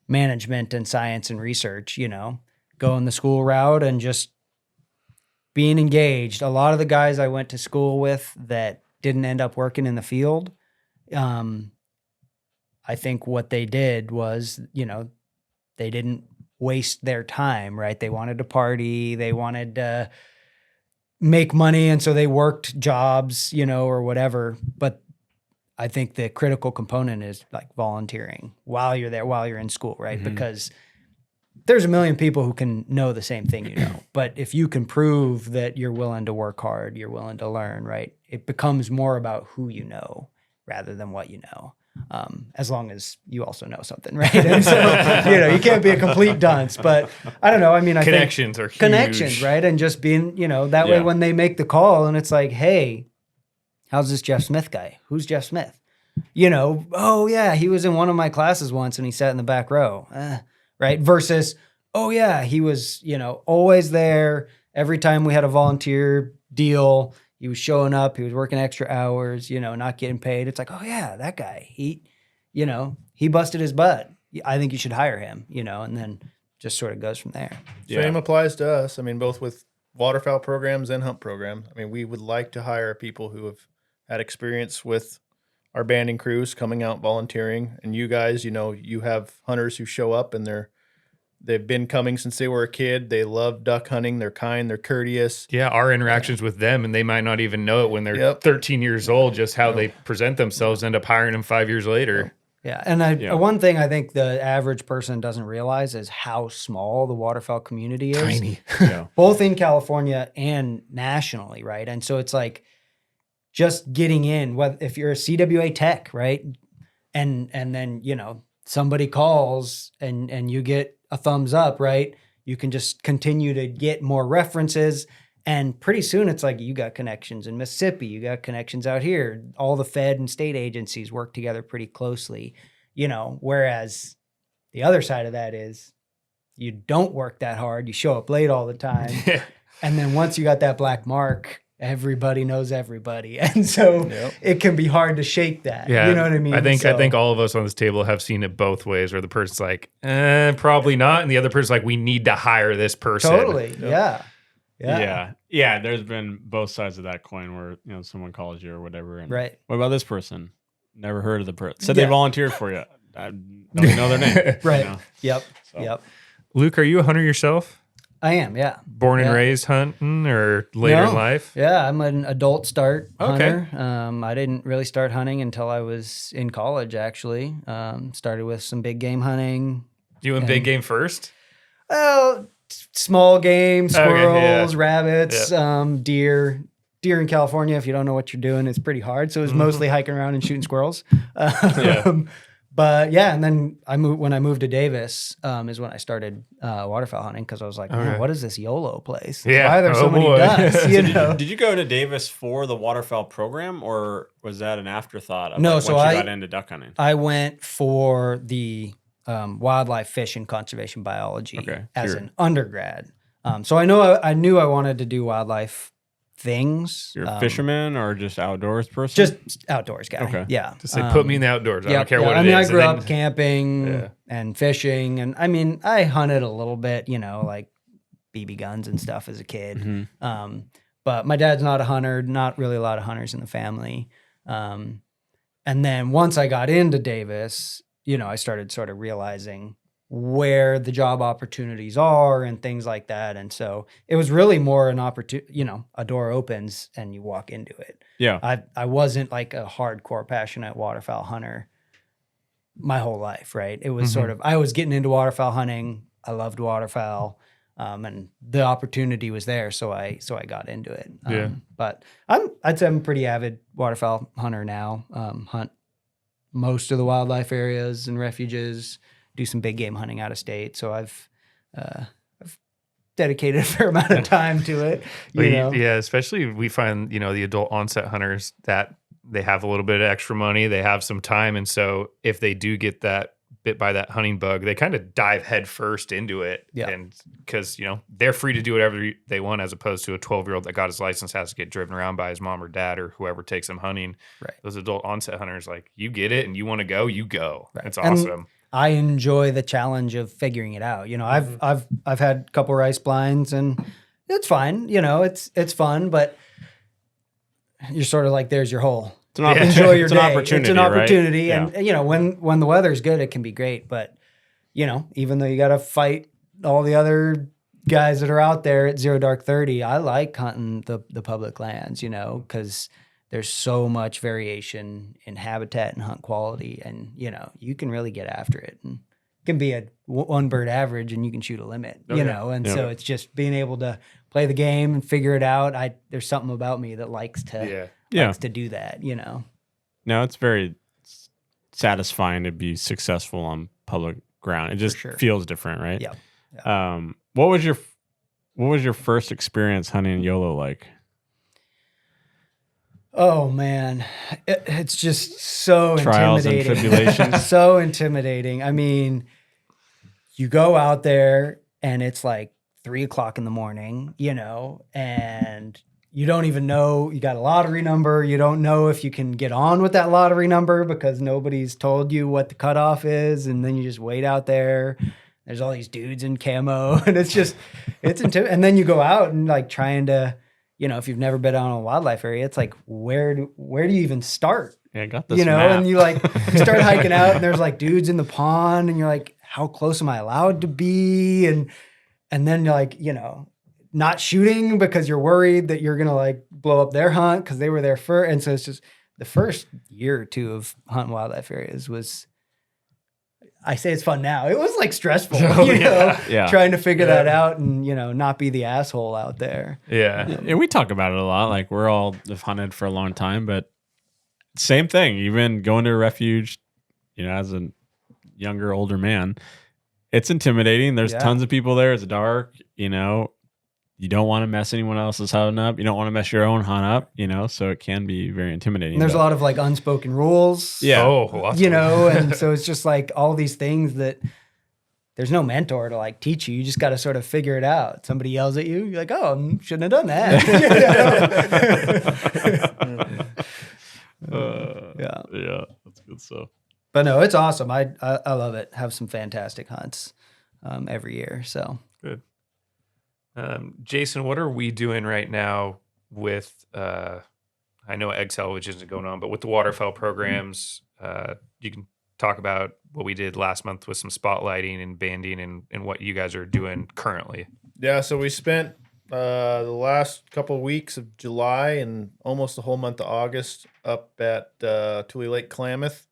management and science and research, go in the school route and just being engaged. A lot of the guys I went to school with that didn't end up working in the field, I think what they did was, they didn't waste their time, right? They wanted to party, they wanted to make money, and so they worked jobs, or whatever. But I think the critical component is like volunteering while you're there, while you're in school, right? Mm-hmm. Because there's a million people who can know the same thing, but if you can prove that you're willing to work hard, you're willing to learn, right? It becomes more about who you know rather than what you know. As long as you also know something, right? And so, you can't be a complete dunce, but I don't know. I think connections are huge. Connections, right? And just being, that way when they make the call and it's like, hey, how's this Jeff Smith guy? Who's Jeff Smith? Oh yeah, he was in one of my classes once and he sat in the back row, right? Versus, oh yeah, he was, always there. Every time we had a volunteer deal, he was showing up, he was working extra hours, not getting paid. It's like, oh yeah, that guy, he busted his butt. I think you should hire him, and then just sort of goes from there. Same applies to us. Both with waterfowl programs and hunt programs. We would like to hire people who have had experience with our banding crews coming out volunteering. And you guys, you have hunters who show up and they've been coming since they were a kid. They love duck hunting. They're kind. They're courteous. Yeah, our interactions with them, and they might not even know it when they're 13 years old, just how they present themselves, end up hiring them 5 years later. Yeah, and one thing I think the average person doesn't realize is how small the waterfowl community is. Tiny. Both in California and nationally, right? And so it's like just getting in, if you're a CWA tech, right? And then, somebody calls and you get a thumbs up, right? You can just continue to get more references And pretty soon it's like you got connections in Mississippi, you got connections out here. All the Fed and state agencies work together pretty closely, whereas the other side of that is you don't work that hard. You show up late all the time. And then once you got that black mark, everybody knows everybody. And so it can be hard to shake that. Yeah, You know what I mean? I think all of us on this table have seen it both ways, where the person's like, probably not. And the other person's like, we need to hire this person. Totally. Yeah. Yeah. There's been both sides of that coin where, someone calls you or whatever. And Right. what about this person? Never heard of the person. Said they volunteered for you. I don't even know their name. Right. Yep. So. Yep. Luke, are you a hunter yourself? I am. Yeah. Born and raised hunting or later in life? Yeah, I'm an adult start Okay. hunter. I didn't really start hunting until I was in college, actually. Started with some big game hunting. You went big game first? Well, small game, squirrels, rabbits, Yeah. Deer. Deer in California, if you don't know what you're doing, it's pretty hard. So it was mostly hiking around and shooting squirrels. But yeah, and then when I moved to Davis, is when I started waterfowl hunting, because I was like, man, what is this YOLO place? Yeah. Why are there so many ducks? Did you go to Davis for the waterfowl program, or was that an afterthought? No, once so you I got into duck hunting. I went for the wildlife, fish, and conservation biology as an undergrad. So I knew I wanted to do wildlife things. You're a fisherman or just outdoors person? Just outdoors guy. Okay. Yeah. Just say, put me in the outdoors. I don't care what it I mean, is. I grew And up camping and fishing, and I mean, I hunted a little bit, like BB guns and stuff as a kid. Mm-hmm. But my dad's not a hunter, not really a lot of hunters in the family. And then once I got into Davis, I started sort of realizing where the job opportunities are and things like that. And so it was really more an opportunity, a door opens and you walk into it. Yeah. I wasn't like a hardcore passionate waterfowl hunter my whole life, right? It was sort of, I was getting into waterfowl hunting. I loved waterfowl. And the opportunity was there. So I got into it. But I'd say I'm a pretty avid waterfowl hunter now. Hunt most of the wildlife areas and refuges, do some big game hunting out of state. So I've dedicated a fair amount of time to it. Yeah, especially we find, the adult onset hunters that they have a little bit of extra money, they have some time. And so if they do get that bit by that hunting bug, they kind of dive head first into it. Yeah. And because, they're free to do whatever they want, as opposed to a 12-year-old that got his license has to get driven around by his mom or dad or whoever takes him hunting. Right. Those adult onset hunters, like, you get it and you want to go, you go. Right. It's awesome. I enjoy the challenge of figuring it out. I've had a couple rice blinds and it's fine. It's fun, but you're sort of like, there's your hole. It's an opportunity. Enjoy your It's day. an opportunity. It's an opportunity, right? and when the weather's good, it can be great. But even though you got to fight all the other guys that are out there at 0 dark 30, I like hunting the public lands. Because there's so much variation in habitat and hunt quality, and you can really get after it. And it can be a one bird average, and you can shoot a limit. And so it's just being able to play the game and figure it out. There's something about me that likes to do that. No, it's very satisfying to be successful on public ground. It just feels different, right? Yeah. What was your first experience hunting YOLO like? Oh man, it's just so Trials and intimidating. tribulations. So intimidating. I mean, you go out there and it's like 3 o'clock in the morning, and you don't even know you got a lottery number. You don't know if you can get on with that lottery number because nobody's told you what the cutoff is. And then you just wait out there. There's all these dudes in camo and it's intimidating. And then you go out and like trying to, if you've never been on a wildlife area, it's like, where do you even start? Yeah, I got this map. And you you start hiking out and there's like dudes in the pond and you're like, how close am I allowed to be? And then you're like, not shooting because you're worried that you're going to like blow up their hunt because they were there first. And so it's just the first year or two of hunting wildlife areas was, I say it's fun now. It was like stressful, trying to figure that out and, not be the asshole out there. Yeah. And we talk about it a lot. Like we're all have hunted for a long time, but same thing, even going to a refuge, as a younger, older man, it's intimidating. There's tons of people there. It's dark, you you don't want to mess anyone else's hunt up. You don't want to mess your own hunt up, so it can be very intimidating. And there's a lot of like unspoken rules. Yeah. And so it's just like all these things that there's no mentor to like teach you. You just got to sort of figure it out. Somebody yells at you, you're like, oh, shouldn't have done that. Yeah, that's good stuff. But no, it's awesome. I love it. Have some fantastic hunts every year. So Good. Jason, what are we doing right now with, I know egg salvage isn't going on, but with the waterfowl programs, you can talk about what we did last month with some spotlighting and banding and what you guys are doing currently. Yeah, so we spent the last couple of weeks of July and almost the whole month of August up at Tule Lake Klamath.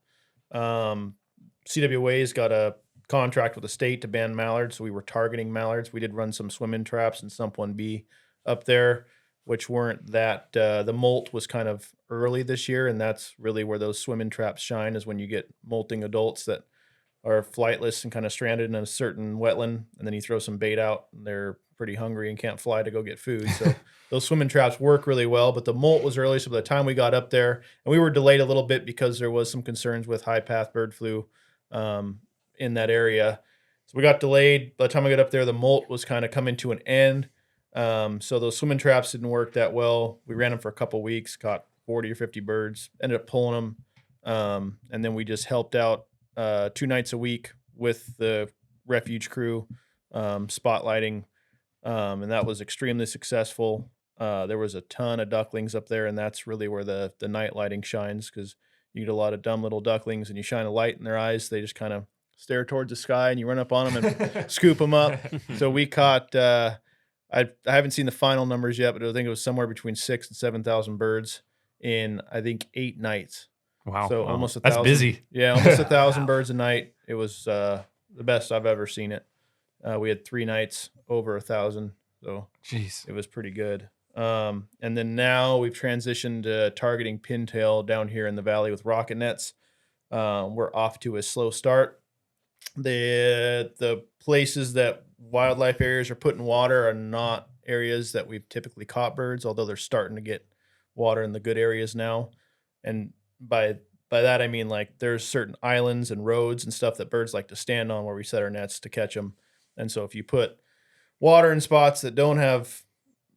CWA's got a contract with the state to ban mallards, so we were targeting mallards. We did run some swim-in traps and Sump 1B up there, which weren't that the molt was kind of early this year, and that's really where those swim-in traps shine, is when you get molting adults that are flightless and kind of stranded in a certain wetland, and then you throw some bait out and they're pretty hungry and can't fly to go get food. So those swim-in traps work really well, but the molt was early, so by the time we got up there, and we were delayed a little bit because there was some concerns with high path bird flu in that area. So we got delayed. By the time I got up there, the molt was kind of coming to an end. So those swimming traps didn't work that well. We ran them for a couple weeks, caught 40 or 50 birds, ended up pulling them. And then we just helped out 2 nights a week with the refuge crew, spotlighting. And that was extremely successful. There was a ton of ducklings up there, and that's really where the night lighting shines, because you get a lot of dumb little ducklings and you shine a light in their eyes. They just kind of stare towards the sky and you run up on them and scoop them up. So we caught, I haven't seen the final numbers yet, but I think it was somewhere between 6,000 and 7,000 birds in, I think, 8 nights. Wow. So almost 1,000. That's busy. Yeah, almost 1,000 birds a night. It was the best I've ever seen it. We had 3 nights over 1,000. So Jeez. it was pretty good. And then now we've transitioned to targeting pintail down here in the valley with rocket nets. We're off to a slow start. The places that wildlife areas are putting water are not areas that we've typically caught birds, although they're starting to get water in the good areas now. And by that I mean, like, there's certain islands and roads and stuff that birds like to stand on where we set our nets to catch them. And so if you put water in spots that don't have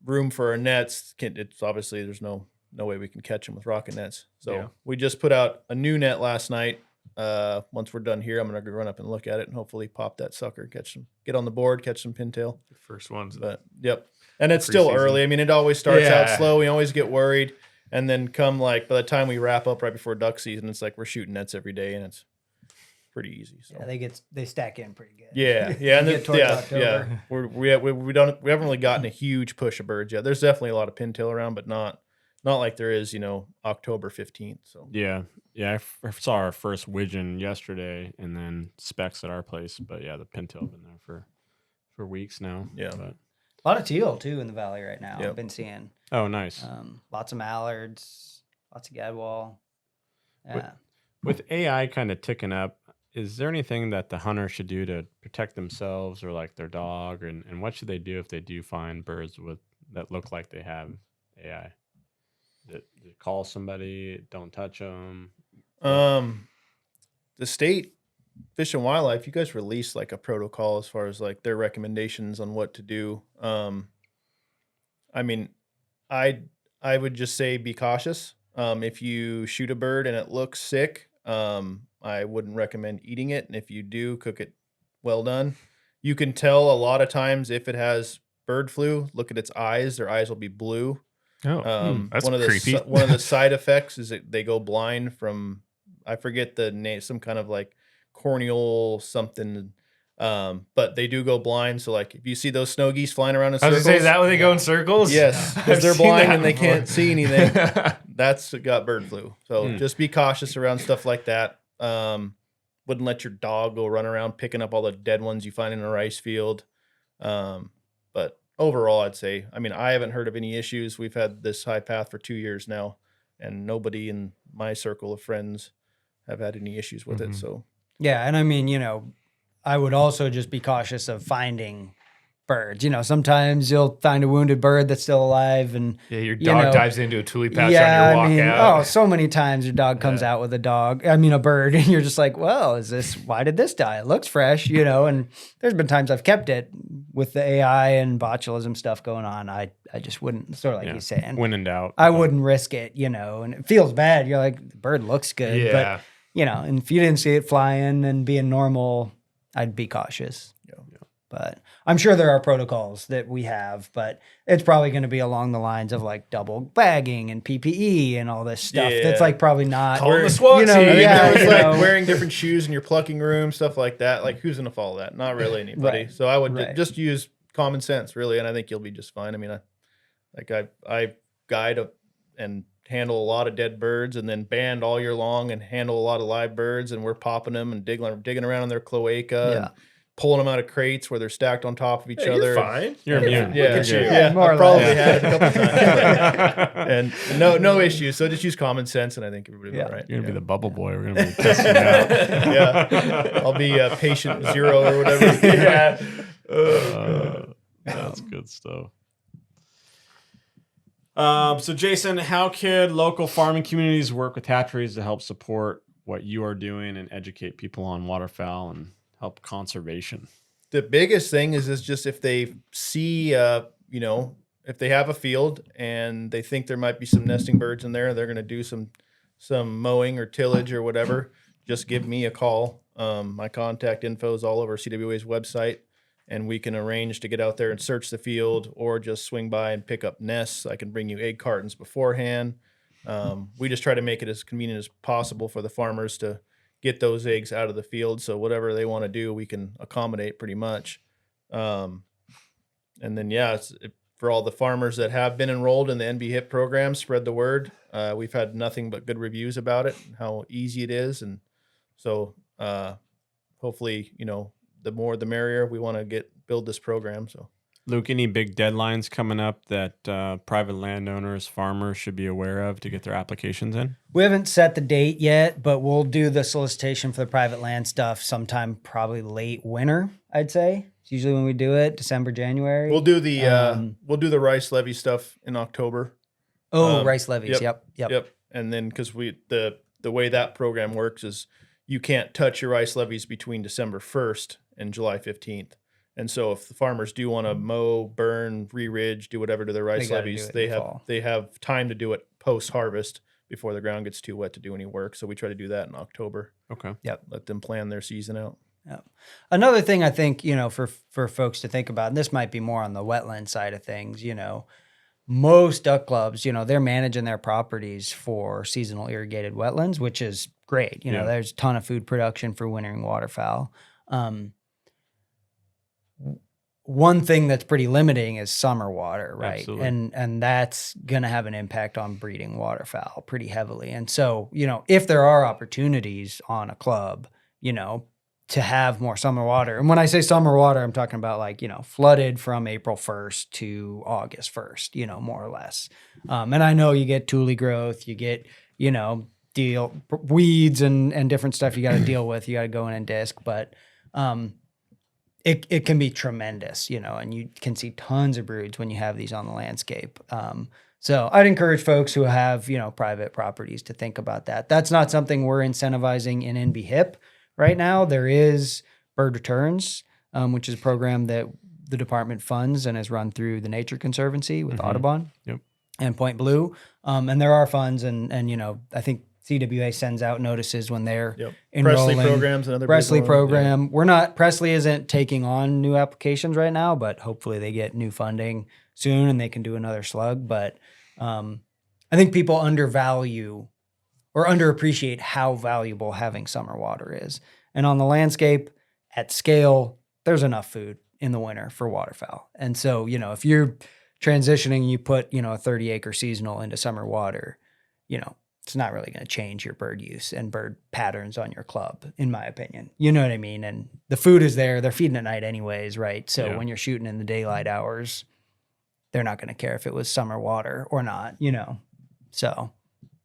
room for our nets, it's obviously there's no way we can catch them with rocket nets. So we just put out a new net last night. Once we're done here, I'm gonna run up and look at it and hopefully pop that sucker, get on the board, catch some pintail. The first ones. But yep. And it's still early. I mean, it always starts out slow. We always get worried. And then by the time we wrap up right before duck season, it's like we're shooting nets every day and it's pretty easy. So yeah, they stack in pretty good. Yeah. And then, we haven't really gotten a huge push of birds yet. There's definitely a lot of pintail around, but not like there is, October 15th. So Yeah, I saw our first widgeon yesterday, and then specks at our place. But yeah, the pintail have been there for weeks now. Yeah. But A lot of teal too in the valley right now. Yep. I've been seeing. Oh, nice. Lots of mallards, lots of gadwall. Yeah. With AI kind of ticking up, is there anything that the hunter should do to protect themselves or like their dog, and what should they do if they do find birds that look like they have AI? Call somebody, don't touch them. The state Fish and Wildlife, you guys released like a protocol as far as like their recommendations on what to do. I mean, I would just say be cautious. If you shoot a bird and it looks sick, I wouldn't recommend eating it. And if you do, cook it well done. You can tell a lot of times if it has bird flu. Look at its eyes; their eyes will be blue. Oh, that's creepy. One of the side effects is that they go blind from, I forget the name, some kind of like corneal something. But they do go blind. So like if you see those snow geese flying around in circles. I was going to say, is that when they go in circles? Yes, because they're blind and they can't see anything. That's got bird flu. So just be cautious around stuff like that. Wouldn't let your dog go run around picking up all the dead ones you find in a rice field. But overall, I'd say, I mean, I haven't heard of any issues. We've had this high path for 2 years now, and nobody in my circle of friends have had any issues with it. So yeah, and I mean, I would also just be cautious of finding birds. Sometimes you'll find a wounded bird that's still alive, and Yeah, your dog dives into a tule pouch on your walk Oh, out. so many times your dog comes out with a bird, and you're just like, well, why did this die? It looks fresh, and there's been times I've kept it with the AI and botulism stuff going on. I just wouldn't, sort of like he's saying. When in doubt. I wouldn't risk it, and it feels bad. You're like, the bird looks good, but, and if you didn't see it flying and being normal, I'd be cautious. But I'm sure there are protocols that we have, but it's probably going to be along the lines of like double bagging and PPE and all this stuff. Yeah. That's like probably not. Call the SWAT team. It's like wearing different shoes in your plucking room, stuff like that. Like, who's going to follow that? Not really anybody. Right. So I would just use common sense, really, and I think you'll be just fine. I mean, I guide and handle a lot of dead birds, and then band all year long and handle a lot of live birds, and we're popping them and digging around in their cloaca. And pulling them out of crates where they're stacked on top of each other. You're fine. You're immune. Yeah, more I probably had it a couple times. And no issues. So just use common sense, and I think everybody will be all right. You're going to be the bubble boy. We're going to be testing you out. Yeah. I'll be patient 0 or whatever. That's good stuff. So Jason, how could local farming communities work with hatcheries to help support what you are doing and educate people on waterfowl and help conservation? The biggest thing is just if they see, if they have a field and they think there might be some nesting birds in there, they're going to do some mowing or tillage or whatever, just give me a call. My contact info is all over CWA's website, and we can arrange to get out there and search the field or just swing by and pick up nests. I can bring you egg cartons beforehand. We just try to make it as convenient as possible for the farmers to get those eggs out of the field. So whatever they want to do, we can accommodate pretty much. And then, for all the farmers that have been enrolled in the NB HIP program, spread the word. We've had nothing but good reviews about it and how easy it is. And so hopefully, the more the merrier. We want to build this program. So Luke, any big deadlines coming up that private landowners, farmers should be aware of to get their applications in? We haven't set the date yet, but we'll do the solicitation for the private land stuff sometime probably late winter, I'd say. It's usually when we do it, December, January. we'll do the rice levy stuff in October. Rice levies. Yep. And then because the way that program works is you can't touch your rice levies between December 1st and July 15th. And so if the farmers do want to mow, burn, re-ridge, do whatever to their rice levies, they have time to do it post-harvest before the ground gets too wet to do any work. So we try to do that in October. Okay. Yep. Let them plan their season out. Yep. Another thing I think, for folks to think about, and this might be more on the wetland side of things, most duck clubs, they're managing their properties for seasonal irrigated wetlands, which is great. There's a ton of food production for wintering waterfowl. One thing that's pretty limiting is summer water, right? Absolutely. And that's going to have an impact on breeding waterfowl pretty heavily. And so, if there are opportunities on a club, to have more summer water. And when I say summer water, I'm talking about flooded from April 1st to August 1st, more or less. And I know you get tule growth, you get, weeds and different stuff you got to deal with. You got to go in and disc, but it can be tremendous, and you can see tons of broods when you have these on the landscape. So I'd encourage folks who have, private properties to think about that. That's not something we're incentivizing in NB HIP right now. There is Bird Returns, which is a program that the department funds and is run through the Nature Conservancy with Audubon and Point Blue. And there are funds and I think CWA sends out notices when they're enrolling. Presley programs, another Presley big one. program. Presley isn't taking on new applications right now, but hopefully they get new funding soon and they can do another slug. But I think people undervalue or underappreciate how valuable having summer water is. And on the landscape at scale, there's enough food in the winter for waterfowl. And so, if you're transitioning, you put, a 30-acre seasonal into summer water, it's not really going to change your bird use and bird patterns on your club, in my opinion. You know what I mean? And the food is there. They're feeding at night anyways, right? So when you're shooting in the daylight hours, they're not going to care if it was summer water or not, So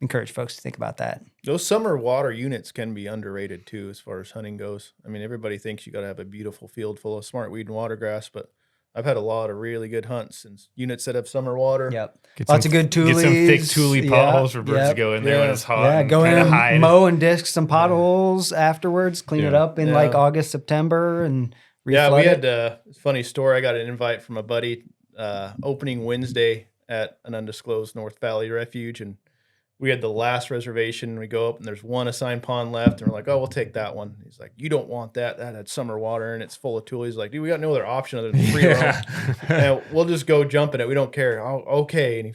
encourage folks to think about that. Those summer water units can be underrated too, as far as hunting goes. I mean, everybody thinks you got to have a beautiful field full of smartweed and watergrass, but I've had a lot of really good hunts and units that have summer water. Yep. Get Lots some- of good tulies. Get some thick tule potholes for birds yep. to go in there when Yeah. it's hot. Yeah, and go in kinda and hide. mow and disc some potholes afterwards, clean it Yeah. up in Yeah. like August, September, and Yeah, reflood we it. had a funny story. I got an invite from a buddy opening Wednesday at an undisclosed North Valley refuge, and we had the last reservation. And we go up, and there's one assigned pond left, and we're like, "Oh, we'll take that one." He's like, "You don't want that. That had summer water, and it's full of tulies." Like, dude, we got no other option other than free roam. And we'll just go jump in it. We don't care. Oh, okay. And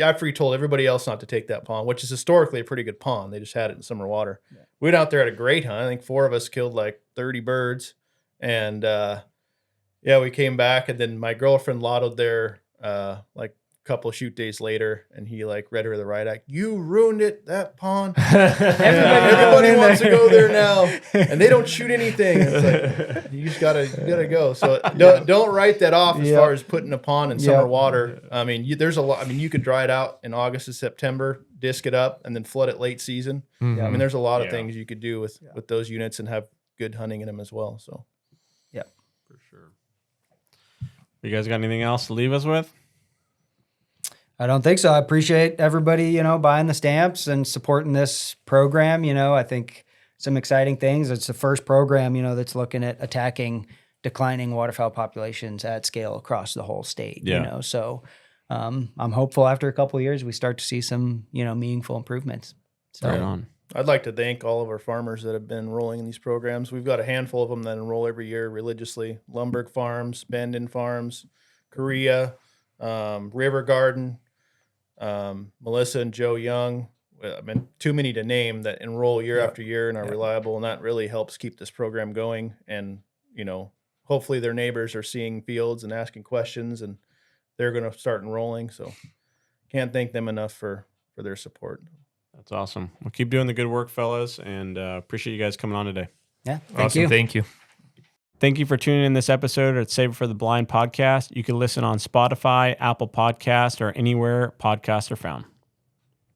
after he told everybody else not to take that pond, which is historically a pretty good pond. They just had it in summer water. Yeah. We went out there at a great hunt. I think 4 of us killed like 30 birds. And we came back, and then my girlfriend lottoed there like a couple of shoot days later, and he like read her the riot act. "You ruined it, that pond. Everybody wants to go there now, and they don't shoot anything." It's like, you just gotta go. So don't write that off as far as putting a pond in summer water. I mean, there's a lot. I mean, you could dry it out in August and September, disc it up, and then flood it late season. Mhm. I mean, there's a lot of things you could do with those units and have good hunting in them as well. So. For sure. You guys got anything else to leave us with? I don't think so. I appreciate everybody, buying the stamps and supporting this program. I think some exciting things. It's the first program, that's looking at attacking declining waterfowl populations at scale across the whole state. So I'm hopeful after a couple of years we start to see some, meaningful improvements. So Right on. I'd like to thank all of our farmers that have been enrolling in these programs. We've got a handful of them that enroll every year religiously. Lumberg Farms, Bendon Farms, Korea, River Garden, Melissa and Joe Young. I mean, too many to name that enroll year after year and are reliable, and that really helps keep this program going. And, hopefully their neighbors are seeing fields and asking questions, and they're going to start enrolling. So can't thank them enough for their support. That's awesome. Well, keep doing the good work, fellas, and appreciate you guys coming on today. yeah, thank Awesome. you. Thank you. Thank you for tuning in this episode of Save It for the Blind podcast. You can listen on Spotify, Apple Podcasts, or anywhere podcasts are found.